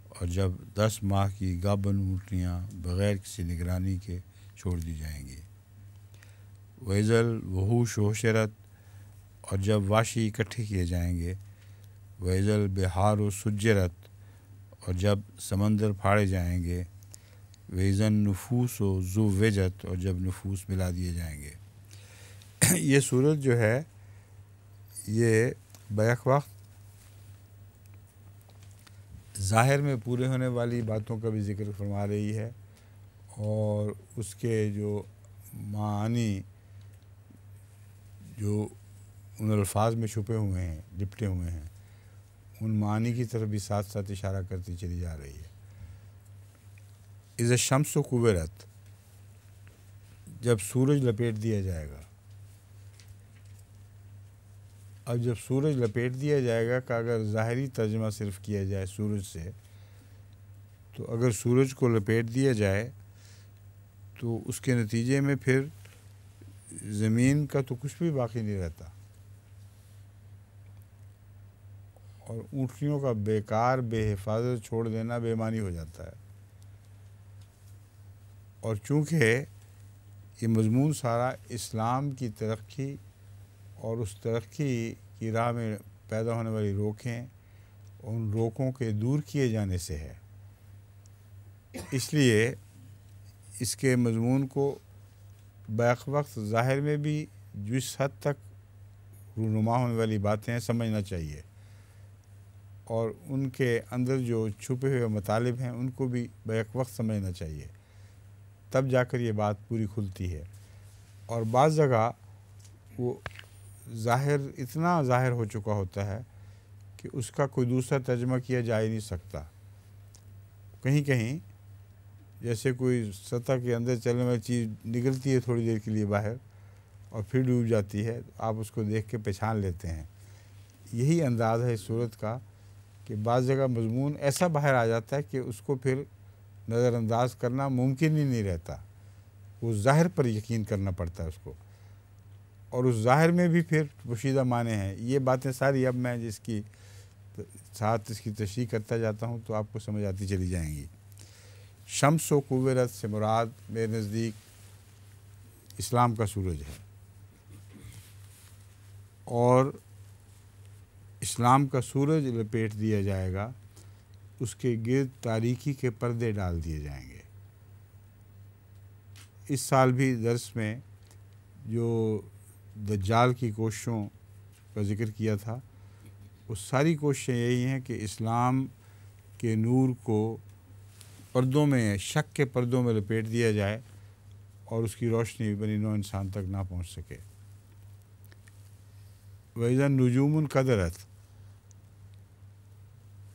اور جب 10 ماہ کی گابن اونٹنیاں بغیر کسی نگرانی کے چھوڑ دی جائیں گی، وَإِذَا الْوُحُوشُ حُشِرَتْ، اور جب وحشی اکٹھے کیے جائیں گے، وَإِذَا الْبِحَارُ سُجِّرَتْ، اور جب سمندر پھاڑے جائیں گے، وَإِذَا النُّفُوسُ زُوِّجَتْ، اور جب نفوس ملا دیے جائیں گے۔ یہ صورت جو ہے یہ بیک وقت ظاہر میں پورے ہونے والی باتوں کا بھی ذکر فرما رہی ہے، اور اس کے جو معانی جو ان الفاظ میں چھپے ہوئے ہیں، لپٹے ہوئے ہیں، ان معانی کی طرف بھی ساتھ ساتھ اشارہ کرتی چلی جا رہی ہے۔ اذا الشمس کوورت، جب سورج لپیٹ دیا جائے گا۔ اب جب سورج لپیٹ دیا جائے گا کا اگر ظاہری ترجمہ صرف کیا جائے سورج سے، تو اگر سورج کو لپیٹ دیا جائے تو اس کے نتیجے میں پھر زمین کا تو کچھ بھی باقی نہیں رہتا، اور اونٹنیوں کا بیکار بے حفاظت چھوڑ دینا بے معنی ہو جاتا ہے۔ اور چونکہ یہ مضمون سارا اسلام کی ترقی اور اس ترقی کی راہ میں پیدا ہونے والی روکیں، ان روکوں کے دور کیے جانے سے ہے، اس لیے اس کے مضمون کو بیک وقت ظاہر میں بھی جس حد تک رونما ہونے والی باتیں ہیں سمجھنا چاہیے، اور ان کے اندر جو چھپے ہوئے مطالب ہیں ان کو بھی بیک وقت سمجھنا چاہیے، تب جا کر یہ بات پوری کھلتی ہے۔ اور بعض جگہ وہ ظاہر اتنا ظاہر ہو چکا ہوتا ہے کہ اس کا کوئی دوسرا ترجمہ کیا جا ہی نہیں سکتا۔ کہیں کہیں جیسے کوئی سطح کے اندر چلنے والی چیز نکلتی ہے تھوڑی دیر کے لیے باہر اور پھر ڈوب جاتی ہے، آپ اس کو دیکھ کے پہچان لیتے ہیں۔ یہی انداز ہے اس صورت کا کہ بعض جگہ مضمون ایسا باہر آ جاتا ہے کہ اس کو پھر نظر انداز کرنا ممکن ہی نہیں رہتا، وہ ظاہر پر یقین کرنا پڑتا ہے اس کو، اور اس ظاہر میں بھی پھر پوشیدہ معنی ہیں۔ یہ باتیں ساری اب میں جس کی ساتھ اس کی تشریح کرتا جاتا ہوں تو آپ کو سمجھ آتی چلی جائیں گی۔ شمس و کوورت سے مراد میرے نزدیک اسلام کا سورج ہے، اور اسلام کا سورج لپیٹ دیا جائے گا، اس کے گرد تاریکی کے پردے ڈال دیے جائیں گے۔ اس سال بھی درس میں جو دجال کی کوششوں کا ذکر کیا تھا، وہ ساری کوششیں یہی ہیں کہ اسلام کے نور کو پردوں میں، شک کے پردوں میں لپیٹ دیا جائے اور اس کی روشنی بنی نوع انسان تک نہ پہنچ سکے۔ وَإِذَا النُّجُومُ انْكَدَرَتْ،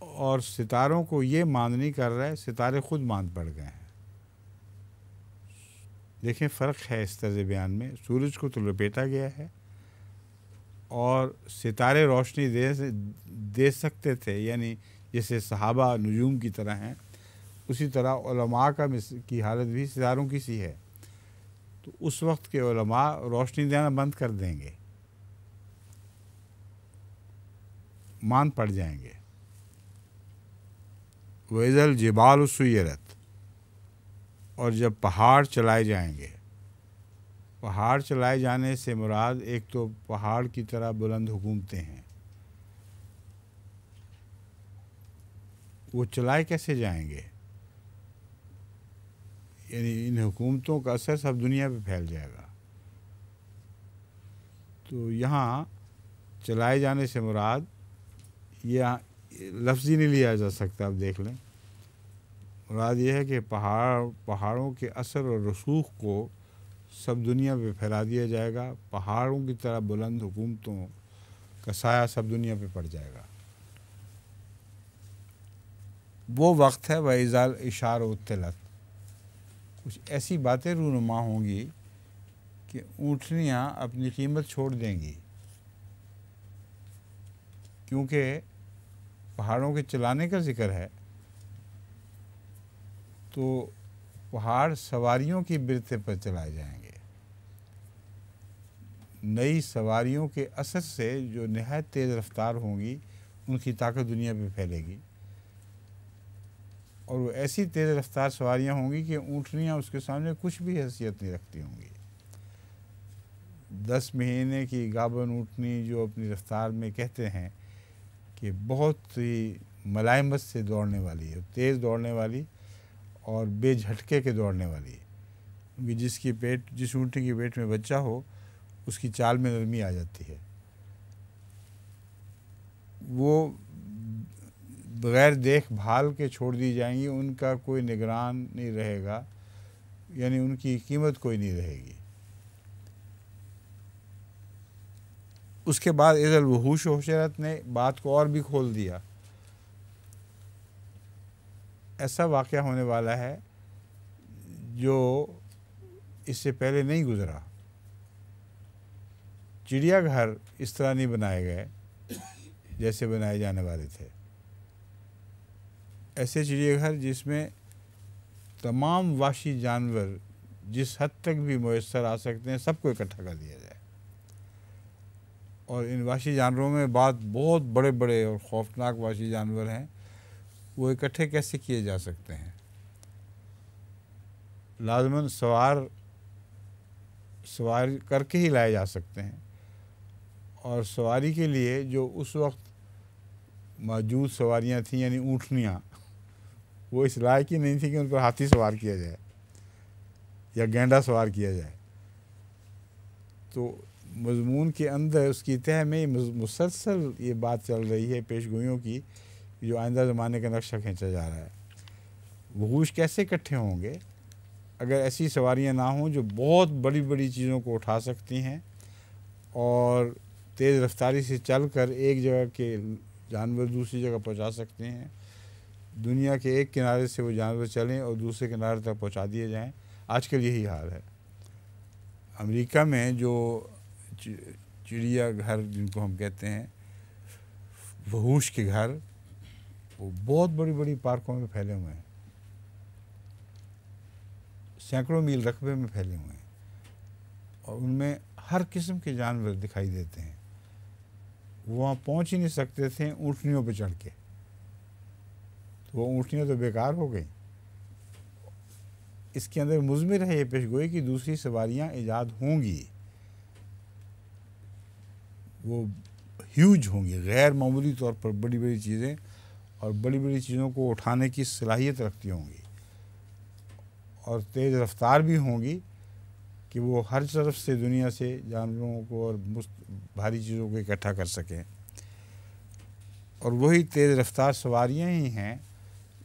اور ستاروں کو یہ ماند نہیں کر رہا ہے، ستارے خود ماند پڑ گئے ہیں۔ دیکھیں فرق ہے اس طرز بیان میں، سورج کو تو لپیٹا گیا ہے، اور ستارے روشنی دے سکتے تھے، یعنی جیسے صحابہ نجوم کی طرح ہیں، اسی طرح علماء کی حالت بھی ستاروں کی سی ہے، تو اس وقت کے علماء روشنی دینا بند کر دیں گے، مان پڑ جائیں گے۔ وَإِذَا الْجِبَالُ سُيِّرَتْ، اور جب پہاڑ چلائے جائیں گے۔ پہاڑ چلائے جانے سے مراد ایک تو پہاڑ کی طرح بلند حکومتیں ہیں، وہ چلائے کیسے جائیں گے؟ یعنی ان حکومتوں کا اثر سب دنیا پہ پھیل جائے گا۔ تو یہاں چلائے جانے سے مراد یہ لفظ ہی نہیں لیا جا سکتا، اب دیکھ لیں۔ مراد یہ ہے کہ پہاڑوں کے اثر اور رسوخ کو سب دنیا پہ پھیلا دیا جائے گا، پہاڑوں کی طرح بلند حکومتوں کا سایہ سب دنیا پہ پڑ جائے گا۔ وہ وقت ہے وَإِذَا الْعِشَارُ عُطِّلَتْ، کچھ ایسی باتیں رونما ہوں گی کہ اونٹنیاں اپنی قیمت چھوڑ دیں گی، کیونکہ پہاڑوں کے چلانے کا ذکر ہے تو پہاڑ سواریوں کی برتیں پر چلائے جائیں گے۔ نئی سواریوں کے اثر سے جو نہایت تیز رفتار ہوں گی ان کی طاقت دنیا پہ پھیلے گی، اور وہ ایسی تیز رفتار سواریاں ہوں گی کہ اونٹنیاں اس کے سامنے کچھ بھی حیثیت نہیں رکھتی ہوں گی۔ 10 مہینے کی گابن اونٹنی جو اپنی رفتار میں کہتے ہیں کہ بہت ہی ملائمت سے دوڑنے والی ہے، تیز دوڑنے والی اور بے جھٹکے کے دوڑنے والی ہے، کیونکہ جس اونٹنی کے پیٹ میں بچہ ہو اس کی چال میں نرمی آ جاتی ہے۔ وہ بغیر دیکھ بھال کے چھوڑ دی جائیں گی، ان کا کوئی نگران نہیں رہے گا، یعنی ان کی قیمت کوئی نہیں رہے گی۔ اس کے بعد اذا الوحوش حشرت نے بات کو اور بھی کھول دیا۔ ایسا واقعہ ہونے والا ہے جو اس سے پہلے نہیں گزرا۔ چڑیا گھر اس طرح نہیں بنائے گئے جیسے بنائے جانے والے تھے۔ ایسے چڑیا گھر جس میں تمام وحشی جانور جس حد تک بھی میسر آ سکتے ہیں سب کو اکٹھا کر دیا جائے، اور ان وحشی جانوروں میں بہت بڑے بڑے اور خوفناک وحشی جانور ہیں، وہ اکٹھے کیسے کیے جا سکتے ہیں؟ لازماً سوار کر کے ہی لائے جا سکتے ہیں، اور سواری کے لیے جو اس وقت موجود سواریاں تھیں یعنی اونٹنیاں، وہ اس لائق ہی نہیں تھی کہ ان پر ہاتھی سوار کیا جائے یا گینڈا سوار کیا جائے۔ تو مضمون کے اندر اس کی تہہ میں مسلسل یہ بات چل رہی ہے پیش گوئیوں کی، جو آئندہ زمانے کا نقشہ کھینچا جا رہا ہے۔ وحوش کیسے اکٹھے ہوں گے اگر ایسی سواریاں نہ ہوں جو بہت بڑی بڑی چیزوں کو اٹھا سکتی ہیں اور تیز رفتاری سے چل کر ایک جگہ کے جانور دوسری جگہ پہنچا سکتے ہیں۔ دنیا کے ایک کنارے سے وہ جانور چلیں اور دوسرے کنارے تک پہنچا دیے جائیں۔ آج کل یہی حال ہے۔ امریکہ میں جو چڑیا گھر جن کو ہم کہتے ہیں وحوش کے گھر، وہ بہت بڑی بڑی پارکوں میں پھیلے ہوئے ہیں، سینکڑوں میل رقبے میں پھیلے ہوئے ہیں، اور ان میں ہر قسم کے جانور دکھائی دیتے ہیں۔ وہاں پہنچ ہی نہیں سکتے تھے اونٹنیوں پہ چڑھ کے، تو وہ اونٹنیاں تو بیکار ہو گئیں۔ اس کے اندر مضمر ہے یہ پیشگوئی کہ دوسری سواریاں ایجاد ہوں گی، وہ ہیوج ہوں گی، غیر معمولی طور پر بڑی بڑی چیزیں اور بڑی بڑی چیزوں کو اٹھانے کی صلاحیت رکھتی ہوں گی، اور تیز رفتار بھی ہوں گی کہ وہ ہر طرف سے دنیا سے جانوروں کو اور بھاری چیزوں کو اکٹھا کر سکیں۔ اور وہی تیز رفتار سواریاں ہی ہیں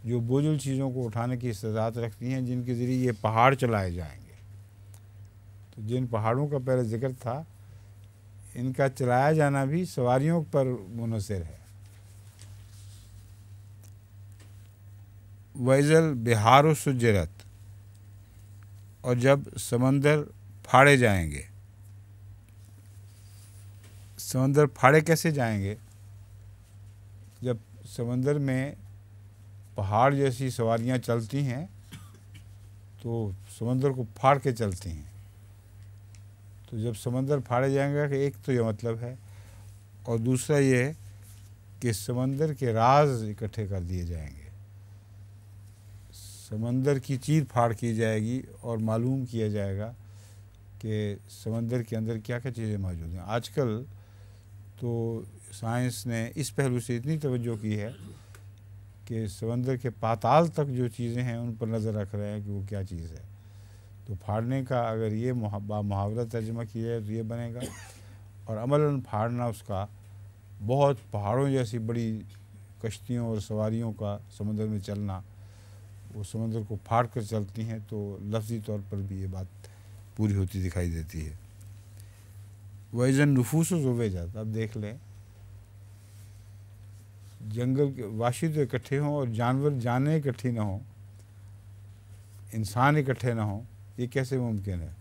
جو بوجھل چیزوں کو اٹھانے کی استطاعت رکھتی ہیں، جن کے ذریعے یہ پہاڑ چلائے جائیں گے۔ تو جن پہاڑوں کا پہلے ذکر تھا، ان کا چلایا جانا بھی سواریوں پر منحصر ہے۔ وَإِذَا الْبِحَارُ سُجِّرَتْ، اور جب سمندر پھاڑے جائیں گے۔ سمندر پھاڑے کیسے جائیں گے؟ جب سمندر میں پہاڑ جیسی سواریاں چلتی ہیں تو سمندر کو پھاڑ کے چلتی ہیں۔ تو جب سمندر پھاڑے جائیں گے کہ ایک تو یہ مطلب ہے، اور دوسرا یہ کہ سمندر کے راز اکٹھے کر دیے جائیں گے، سمندر کی چیر پھاڑ کی جائے گی اور معلوم کیا جائے گا کہ سمندر کے اندر کیا کیا چیزیں موجود ہیں۔ آج کل تو سائنس نے اس پہلو سے اتنی توجہ کی ہے کہ سمندر کے پاتال تک جو چیزیں ہیں ان پر نظر رکھ رہے ہیں کہ وہ کیا چیز ہے۔ تو پھاڑنے کا اگر یہ محاورہ ترجمہ کیا جائے تو یہ بنے گا، اور عملاً پھاڑنا اس کا بہت پہاڑوں جیسی بڑی کشتیوں اور سواریوں کا سمندر میں چلنا، وہ سمندر کو پھاڑ کر چلتی ہیں، تو لفظی طور پر بھی یہ بات پوری ہوتی دکھائی دیتی ہے۔ وَإِذَا النُّفُوسُ زُوِّجَتْ، اب دیکھ لیں جنگل کے وحشی تو اکٹھے ہوں اور جانور جانیں اکٹھی نہ ہوں، انسان اکٹھے نہ ہوں، یہ کیسے ممکن ہے؟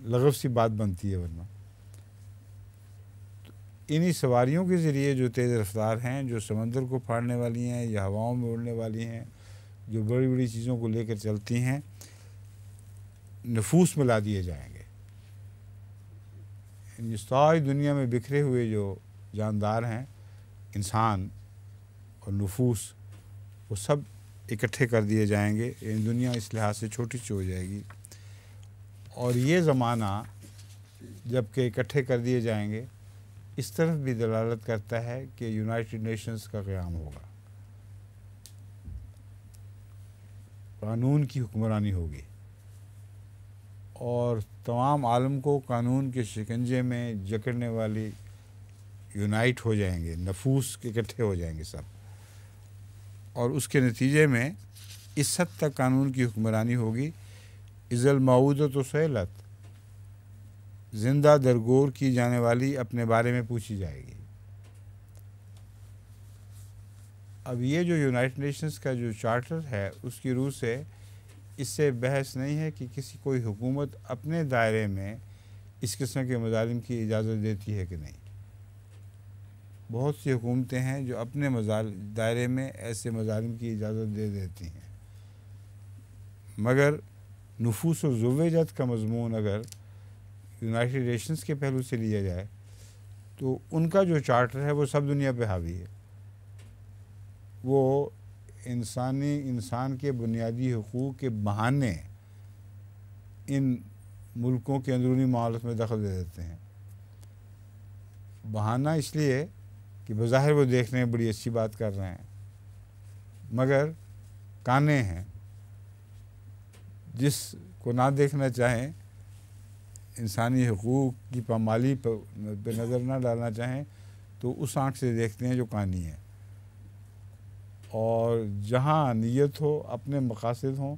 لغو سی بات بنتی ہے ورنہ۔ انہی سواریوں کے ذریعے جو تیز رفتار ہیں، جو سمندر کو پھاڑنے والی ہیں یا ہواؤں میں اڑنے والی ہیں، جو بڑی بڑی چیزوں کو لے کر چلتی ہیں، نفوس ملا دیے جائیں گے۔ یہ ساری دنیا میں بکھرے ہوئے جو جاندار ہیں، انسان اور نفوس، وہ سب اکٹھے کر دیے جائیں گے۔ دنیا اس لحاظ سے چھوٹی سی ہو جائے گی، اور یہ زمانہ جب کہ اکٹھے کر دیے جائیں گے، اس طرف بھی دلالت کرتا ہے کہ یونائٹڈ نیشنز کا قیام ہوگا، قانون کی حکمرانی ہوگی، اور تمام عالم کو قانون کے شکنجے میں جکڑنے والی یونائٹ ہو جائیں گے، نفوس اکٹھے ہو جائیں گے سب، اور اس کے نتیجے میں اس حد تک قانون کی حکمرانی ہوگی، اذا الموءودۃ سئلت، زندہ درگور کی جانے والی اپنے بارے میں پوچھی جائے گی۔ اب یہ جو یونائٹڈ نیشنز کا جو چارٹر ہے، اس کی روح سے اس سے بحث نہیں ہے کہ کوئی حکومت اپنے دائرے میں اس قسم کے مظالم کی اجازت دیتی ہے کہ نہیں۔ بہت سی حکومتیں ہیں جو اپنے دائرے میں ایسے مظالم کی اجازت دے دیتی ہیں، مگر نفوس و زوجت کا مضمون اگر یونائٹڈ نیشنز کے پہلو سے لیا جائے تو ان کا جو چارٹر ہے وہ سب دنیا پہ حاوی ہے۔ وہ انسان کے بنیادی حقوق کے بہانے ان ملکوں کے اندرونی معاملات میں دخل دے دیتے ہیں۔ بہانہ اس لیے کہ بظاہر وہ دیکھنے میں بڑی اچھی بات کر رہے ہیں، مگر کانے ہیں، جس کو نہ دیکھنا چاہیں، انسانی حقوق کی پامالی پہ نظر نہ ڈالنا چاہیں، تو اس آنکھ سے دیکھتے ہیں جو کانی ہے، اور جہاں نیت ہو، اپنے مقاصد ہوں،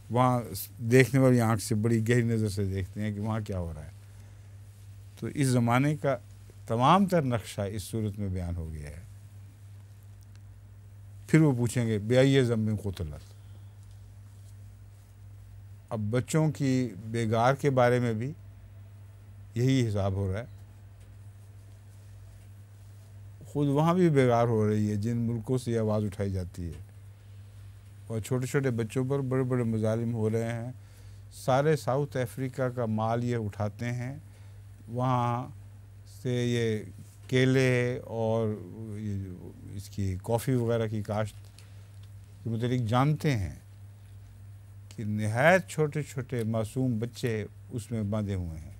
وہاں دیکھنے والی آنکھ سے بڑی گہری نظر سے دیکھتے ہیں کہ وہاں کیا ہو رہا ہے۔ تو اس زمانے کا تمام تر نقشہ اس صورت میں بیان ہو گیا ہے۔ پھر وہ پوچھیں گے بِأَيِّ ذَنبٍ قُتِلَتْ۔ اب بچوں کی بیگار کے بارے میں بھی یہی حساب ہو رہا ہے، خود وہاں بھی بیگار ہو رہی ہے جن ملکوں سے یہ آواز اٹھائی جاتی ہے، اور چھوٹے چھوٹے بچوں پر بڑے بڑے مظالم ہو رہے ہیں۔ سارے ساؤتھ افریقہ کا مال یہ اٹھاتے ہیں، وہاں سے یہ کیلے اور اس کی کافی وغیرہ کی کاشت کے متعلق جانتے ہیں کہ نہایت چھوٹے چھوٹے معصوم بچے اس میں باندھے ہوئے ہیں،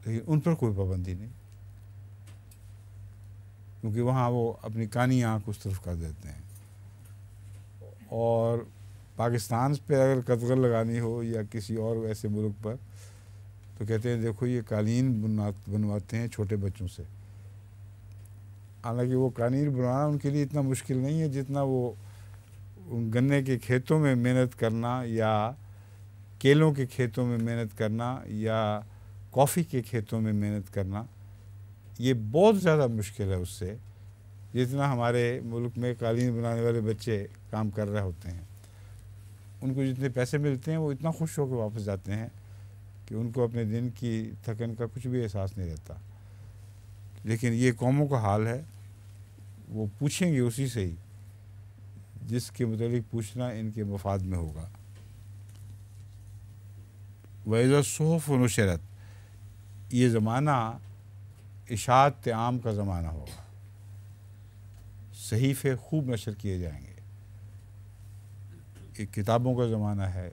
لیکن ان پر کوئی پابندی نہیں، کیونکہ وہاں وہ اپنی کانی آنکھ اس طرف کر دیتے ہیں۔ اور پاکستان پہ اگر قدغن لگانی ہو یا کسی اور ایسے ملک پر، تو کہتے ہیں دیکھو یہ قالین بنواتے ہیں چھوٹے بچوں سے، حالانکہ وہ قالین بنوانا ان کے لیے اتنا مشکل نہیں ہے جتنا وہ گنے کے کھیتوں میں محنت کرنا، یا کیلوں کے کھیتوں میں محنت کرنا، یا کافی کے کھیتوں میں محنت کرنا، یہ بہت زیادہ مشکل ہے اس سے جتنا ہمارے ملک میں قالین بنانے والے بچے کام کر رہے ہوتے ہیں۔ ان کو جتنے پیسے ملتے ہیں وہ اتنا خوش ہو کے واپس جاتے ہیں کہ ان کو اپنے دن کی تھکن کا کچھ بھی احساس نہیں رہتا۔ لیکن یہ قوموں کا حال ہے، وہ پوچھیں گے اسی سے ہی جس کے متعلق پوچھنا ان کے مفاد میں ہوگا۔ وَإِذَا الصُّحُفُ نُشِرَتْ، یہ زمانہ اشاعت عام کا زمانہ ہوگا، صحیفے خوب نشر کیے جائیں گے، ایک کتابوں کا زمانہ ہے،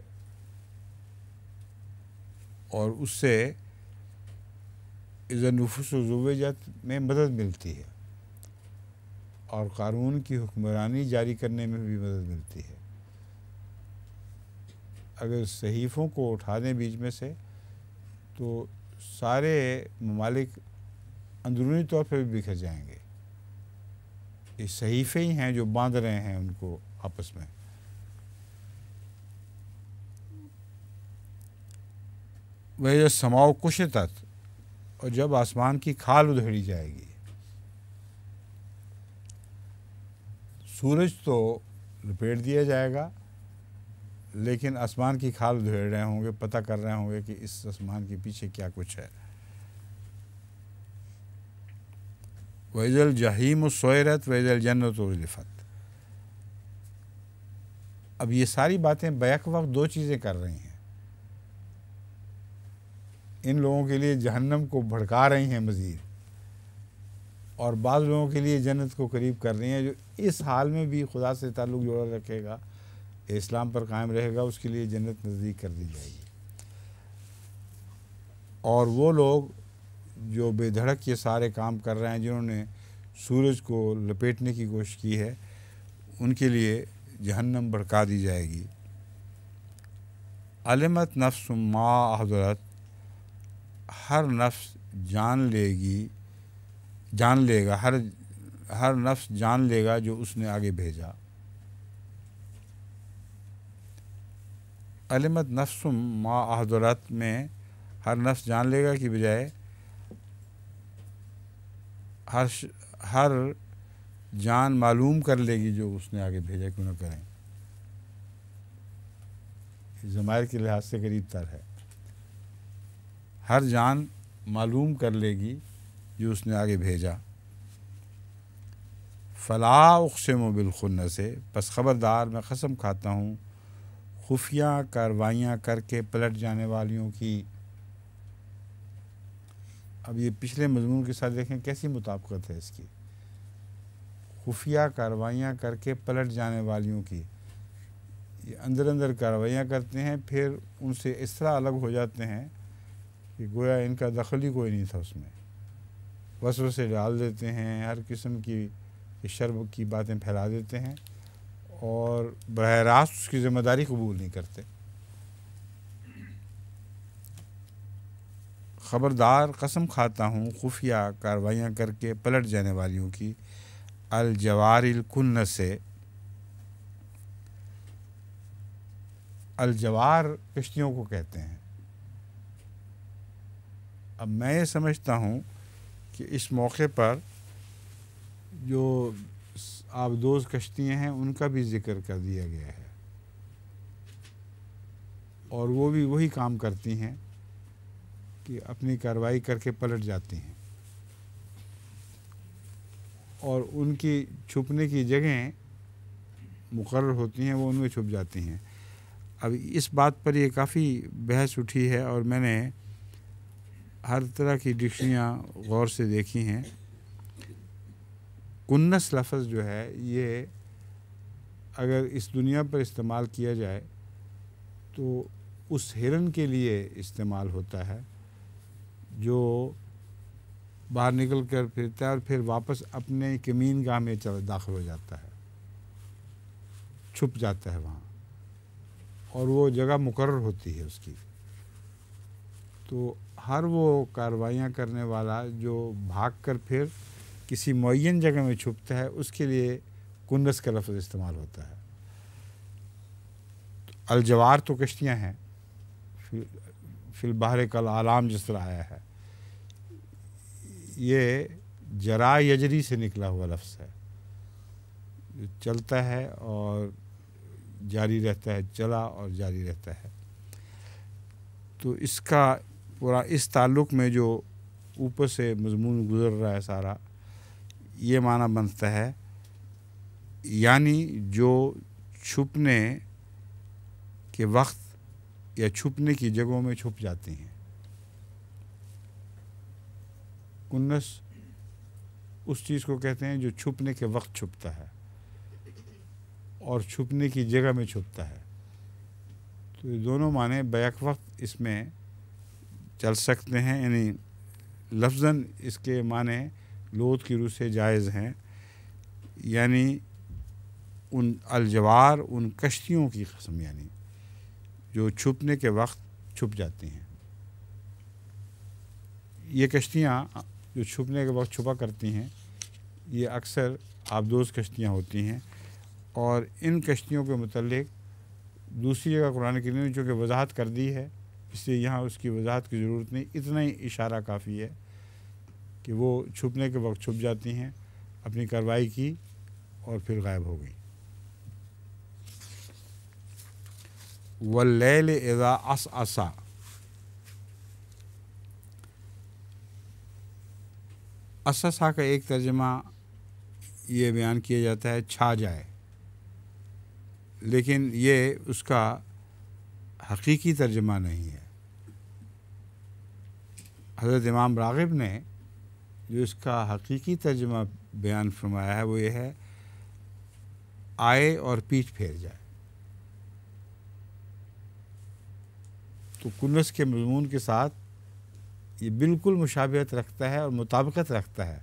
اور اس سے اذا النفوس زوجت میں مدد ملتی ہے، اور قانون کی حکمرانی جاری کرنے میں بھی مدد ملتی ہے۔ اگر صحیفوں کو اٹھا دیں بیچ میں سے تو سارے ممالک اندرونی طور پہ بھی بکھر جائیں گے۔ یہ صحیفے ہی ہیں جو باندھ رہے ہیں ان کو آپس میں۔ وَإِذَا السَّمَاءُ كُشِطَتْ، اور جب آسمان کی کھال ادھیڑی جائے گی۔ سورج تو لپیٹ دیا جائے گا، لیکن آسمان کی کھال ادھیڑ رہے ہوں گے، پتہ کر رہے ہوں گے کہ اس آسمان کے پیچھے کیا کچھ ہے۔ وَإِذَا الْجَحِيمُ سُعِرَتْ وَإِذَا الْجَنَّةُ أُزْلِفَتْ۔ اب یہ ساری باتیں بیک وقت دو چیزیں کر رہی ہیں، ان لوگوں کے لیے جہنم کو بھڑکا رہی ہیں مزید، اور بعض لوگوں کے لیے جنت کو قریب کر رہی ہیں۔ جو اس حال میں بھی خدا سے تعلق جوڑا رکھے گا، اسلام پر قائم رہے گا، اس کے لیے جنت نزدیک کر دی جائے گی۔ اور وہ لوگ جو بے دھڑک یہ سارے کام کر رہے ہیں، جنہوں نے سورج کو لپیٹنے کی کوشش کی ہے، ان کے لیے جہنم بھڑکا دی جائے گی۔ علمت نفس ما احضرت، ہر نفس جان لے گا، ہر نفس جان لے گا جو اس نے آگے بھیجا۔ علمت نفس ما احضرت میں ہر نفس جان لے گا کی بجائے ہر جان معلوم کر لے گی جو اس نے آگے بھیجا، کیوں نہ کریں۔ ضمائر کے لحاظ سے قریب تر ہے، ہر جان معلوم کر لے گی جو اس نے آگے بھیجا۔ فلا اقسم بالخنس، پس خبردار میں قسم کھاتا ہوں خفیہ کارروائیاں کر کے پلٹ جانے والیوں کی۔ اب یہ پچھلے مضمون کے ساتھ دیکھیں کیسی مطابقت ہے اس کی۔ خفیہ کارروائیاں کر کے پلٹ جانے والیوں کی، یہ اندر کارروائیاں کرتے ہیں، پھر ان سے اس طرح الگ ہو جاتے ہیں کہ گویا ان کا دخل ہی کوئی نہیں تھا اس میں، وسوسے ڈال دیتے ہیں، ہر قسم کی شر کی باتیں پھیلا دیتے ہیں، اور براہ راست اس کی ذمہ داری قبول نہیں کرتے۔ خبردار قسم کھاتا ہوں خفیہ کارروائیاں کر کے پلٹ جانے والیوں کی۔ الجوار الکنس سے، الجوار کشتیوں کو کہتے ہیں۔ اب میں یہ سمجھتا ہوں کہ اس موقع پر جو آبدوز کشتیاں ہیں ان کا بھی ذکر کر دیا گیا ہے، اور وہ بھی وہی کام کرتی ہیں کہ اپنی کارروائی کر کے پلٹ جاتی ہیں، اور ان کی چھپنے کی جگہیں مقرر ہوتی ہیں، وہ ان میں چھپ جاتی ہیں۔ اب اس بات پر یہ کافی بحث اٹھی ہے، اور میں نے ہر طرح کی ڈکشنریاں غور سے دیکھی ہیں۔ کنس لفظ جو ہے یہ اگر اس دنیا پر استعمال کیا جائے تو اس ہرن کے لیے استعمال ہوتا ہے جو باہر نکل کر پھرتا ہے اور پھر واپس اپنے کمین گاہ میں داخل ہو جاتا ہے، چھپ جاتا ہے وہاں، اور وہ جگہ مقرر ہوتی ہے اس کی۔ تو ہر وہ کارروائیاں کرنے والا جو بھاگ کر پھر کسی معین جگہ میں چھپتا ہے، اس کے لیے کنس کا لفظ استعمال ہوتا ہے۔ الجوار تو کشتیاں ہیں، فی البحر کالعلام جس طرح آیا ہے، یہ جرا یجری سے نکلا ہوا لفظ ہے، جو چلتا ہے اور جاری رہتا ہے، چلا اور جاری رہتا ہے۔ تو اس کا پورا اس تعلق میں جو اوپر سے مضمون گزر رہا ہے سارا، یہ معنی بنتا ہے یعنی جو چھپنے کے وقت یا چھپنے کی جگہوں میں چھپ جاتی ہیں۔ کنس اس چیز کو کہتے ہیں جو چھپنے کے وقت چھپتا ہے اور چھپنے کی جگہ میں چھپتا ہے. تو یہ دونوں معنی بیک وقت اس میں چل سکتے ہیں، یعنی لفظاً اس کے معنی لغت کی روح سے جائز ہیں، یعنی ان الجوار، ان کشتیوں کی قسم، یعنی جو چھپنے کے وقت چھپ جاتی ہیں. یہ کشتیاں جو چھپنے کے وقت چھپا کرتی ہیں یہ اکثر آبدوز کشتیاں ہوتی ہیں، اور ان کشتیوں کے متعلق دوسری جگہ قرآن کریم نے چونکہ وضاحت کر دی ہے، اس لیے یہاں اس کی وضاحت کی ضرورت نہیں، اتنا ہی اشارہ کافی ہے کہ وہ چھپنے کے وقت چھپ جاتی ہیں، اپنی کارروائی کی اور پھر غائب ہو گئی. واللیل اذا عسعس، عسعسا کا ایک ترجمہ یہ بیان کیا جاتا ہے چھا جائے، لیکن یہ اس کا حقیقی ترجمہ نہیں ہے. حضرت امام راغب نے جو اس کا حقیقی ترجمہ بیان فرمایا ہے وہ یہ ہے آئے اور پیٹھ پھیر جائے. تو کنس کے مضمون کے ساتھ یہ بالکل مشابہت رکھتا ہے اور مطابقت رکھتا ہے،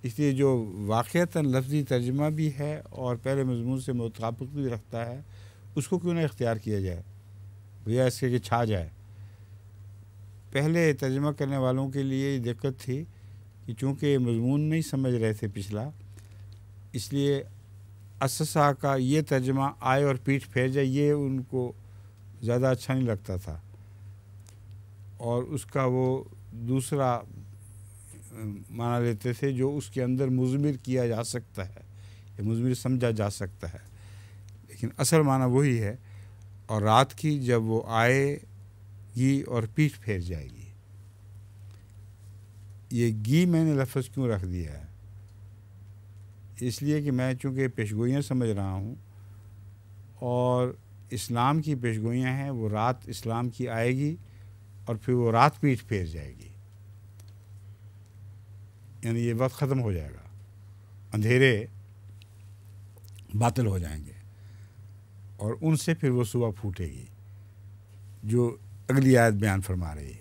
اس لیے جو واقعتاً لفظی ترجمہ بھی ہے اور پہلے مضمون سے مطابقت بھی رکھتا ہے اس کو کیوں نہ اختیار کیا جائے، بھیا اس کے کہ چھا جائے. پہلے ترجمہ کرنے والوں کے لیے یہ دقت تھی کہ چونکہ مضمون نہیں سمجھ رہے تھے پچھلا، اس لیے اسسا کا یہ ترجمہ آئے اور پیٹھ پھیر جائے یہ ان کو زیادہ اچھا نہیں لگتا تھا، اور اس کا وہ دوسرا معنی لیتے تھے جو اس کے اندر مضمر کیا جا سکتا ہے یا مضمر سمجھا جا سکتا ہے، لیکن اصل معنی وہی ہے. اور رات کی جب وہ آئے گی اور پیٹھ پھیر جائے گی. یہ گی میں نے لفظ کیوں رکھ دیا ہے؟ اس لیے کہ میں چونکہ پیشگوئیاں سمجھ رہا ہوں اور اسلام کی پیشگوئیاں ہیں، وہ رات اسلام کی آئے گی اور پھر وہ رات پیٹھ پھیر جائے گی، یعنی یہ وقت ختم ہو جائے گا، اندھیرے باطل ہو جائیں گے اور ان سے پھر وہ صبح پھوٹے گی جو اگلی آیت بیان فرما رہی ہے.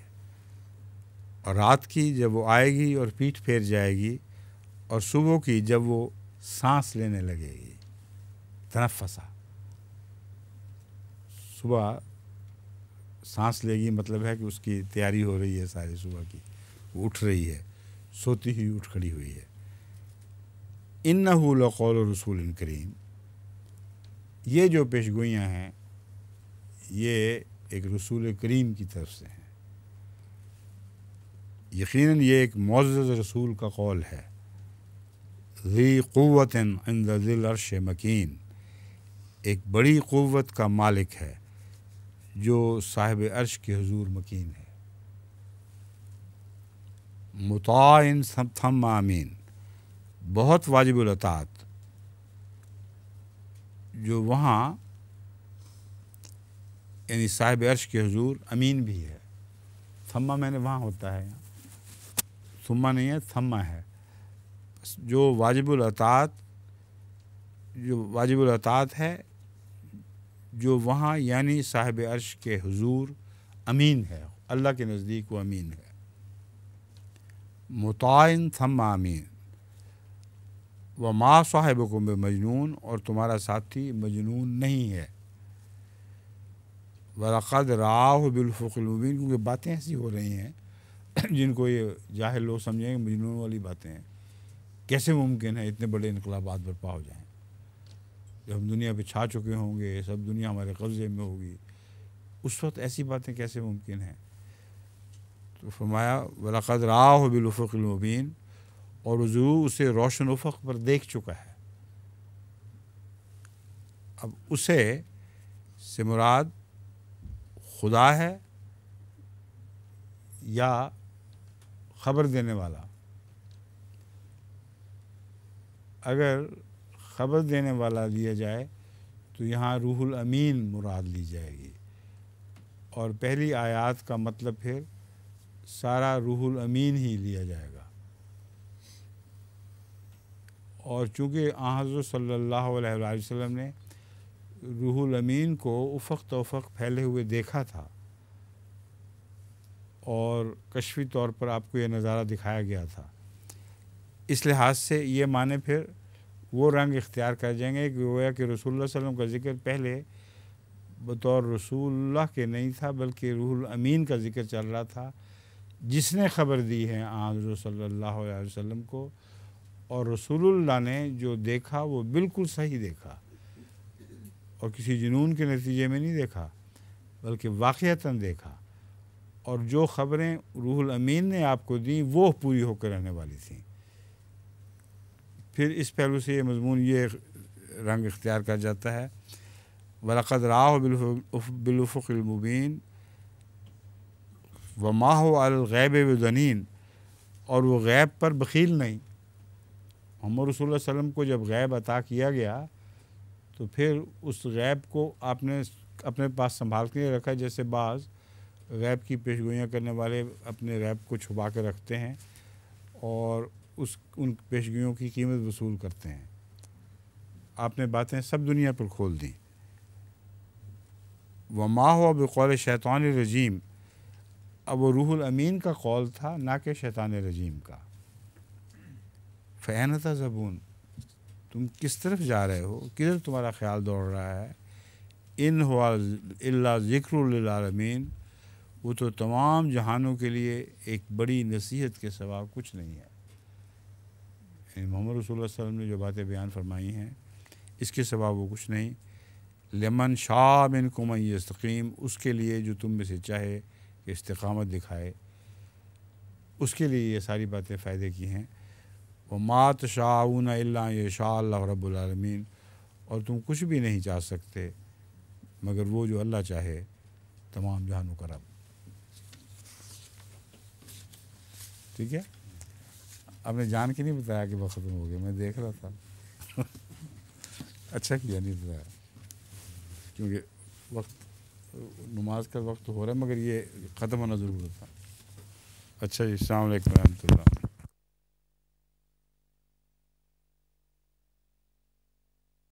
اور رات کی جب وہ آئے گی اور پیٹھ پھیر جائے گی، اور صبح کی جب وہ سانس لینے لگے گی. تنفسا، صبح سانس لے گی مطلب ہے کہ اس کی تیاری ہو رہی ہے ساری صبح کی، وہ اٹھ رہی ہے، سوتی ہوئی اٹھ کھڑی ہوئی ہے. انہ لقول رسول کریم، یہ جو پیشگوئیاں ہیں یہ ایک رسول کریم کی طرف سے ہیں. یقیناً یہ ایک معزز رسول کا قول ہے. ذی قوت عند ذی العرش مکین، ایک بڑی قوت کا مالک ہے جو صاحب عرش کے حضور مکین ہے. مطاع ثم امین، بہت واجب الاطاعت، جو وہاں یعنی صاحب عرش کے حضور امین بھی ہے. ثم میں نے وہاں ہوتا ہے، ثم نہیں ہے، ثم ہے. جو واجب الاطاعت ہے جو وہاں یعنی صاحب عرش کے حضور امین ہے، اللہ کے نزدیک وہ امین ہے. مطاع ثم امین. وما صاحبکم بمجنون، اور تمہارا ساتھی مجنون نہیں ہے. وَلَقَدْ رَآهُ بِالْأُفُقِ الْمُبِينِ، کیونکہ باتیں ایسی ہو رہی ہیں جن کو یہ جاہل لوگ سمجھیں گے مجنون والی باتیں ہیں. کیسے ممکن ہے اتنے بڑے انقلابات برپا ہو جائیں جب ہم دنیا پہ چھا چکے ہوں گے، سب دنیا ہمارے قبضے میں ہوگی، اس وقت ایسی باتیں کیسے ممکن ہیں؟ تو فرمایا وَلَقَدْ رَآهُ بِالْأُفُقِ الْمُبِينِ، اور ضرور اسے روشن افق پر دیکھ چکا ہے. اب اسے سے مراد خدا ہے یا خبر دینے والا؟ اگر خبر دینے والا لیا جائے تو یہاں روح الامین مراد لی جائے گی، اور پہلی آیات کا مطلب پھر سارا روح الامین ہی لیا جائے گا. اور چونکہ حضرت صلی اللہ علیہ وآلہ وسلم نے روح الامین کو افق تو افق پھیلے ہوئے دیکھا تھا اور کشفی طور پر آپ کو یہ نظارہ دکھایا گیا تھا، اس لحاظ سے یہ معنی پھر وہ رنگ اختیار کر جائیں گے کہ گویا کہ رسول اللہ صلی اللہ علیہ وسلم کا ذکر پہلے بطور رسول اللہ کے نہیں تھا بلکہ روح الامین کا ذکر چل رہا تھا، جس نے خبر دی ہے حضرت صلی اللہ علیہ وسلم کو، اور رسول اللہ نے جو دیکھا وہ بالکل صحیح دیکھا اور کسی جنون کے نتیجے میں نہیں دیکھا بلکہ واقعتاً دیکھا، اور جو خبریں روح الامین نے آپ کو دیں وہ پوری ہو کر رہنے والی تھیں۔ پھر اس پہلو سے یہ مضمون یہ رنگ اختیار کر جاتا ہے، وَلَقَدْ رَآهُ بِالْأُفُقِ الْمُبِينِ وَمَا هُوَ عَلَى الْغَيْبِ بِضَنِينٍ، اور وہ غیب پر بخیل نہیں۔ محمد رسول اللہ صلی اللہ علیہ وسلم کو جب غیب عطا کیا گیا تو پھر اس غیب کو آپ نے اپنے پاس سنبھال کے رکھا، جیسے بعض غیب کی پیشگوئیاں کرنے والے اپنے غیب کو چھپا کے رکھتے ہیں اور ان پیشگوئیوں کی قیمت وصول کرتے ہیں۔ آپ نے باتیں سب دنیا پر کھول دیں۔ وما ہوا بقول شیطان الرجیم، اب وہ روح الامین کا قول تھا نہ کہ شیطان رجیم کا۔ فَأَيْنَ تَذْهَبُونَ، تم کس طرف جا رہے ہو، کدھر تمہارا خیال دوڑ رہا ہے؟ ان ہوا الا ذکر للعالمین، وہ تو تمام جہانوں کے لیے ایک بڑی نصیحت کے سوا کچھ نہیں ہے۔ یعنی محمد رسول اللہ صلی اللہ علیہ وسلم نے جو باتیں بیان فرمائی ہیں اس کے سوا وہ کچھ نہیں۔ لمن شاء منکم ان یستقیم، اس کے لیے جو تم میں سے چاہے کہ استقامت دکھائے، اس کے لیے یہ ساری باتیں فائدے کی ہیں۔ وما تشاءون الا ان یشاء اللہ رب العالمین، اور تم کچھ بھی نہیں چاہ سکتے مگر وہ جو اللہ چاہے تمام جہانوں کا رب۔ ٹھیک ہے، آپ نے جان کے نہیں بتایا کہ وقت ختم ہو گیا، میں دیکھ رہا تھا۔ اچھا کیا نہیں بتایا، کیونکہ وقت نماز کا وقت ہو رہا ہے مگر یہ ختم ہونا ضرور تھا۔ اچھا جی، السلام علیکم ورحمۃ اللہ۔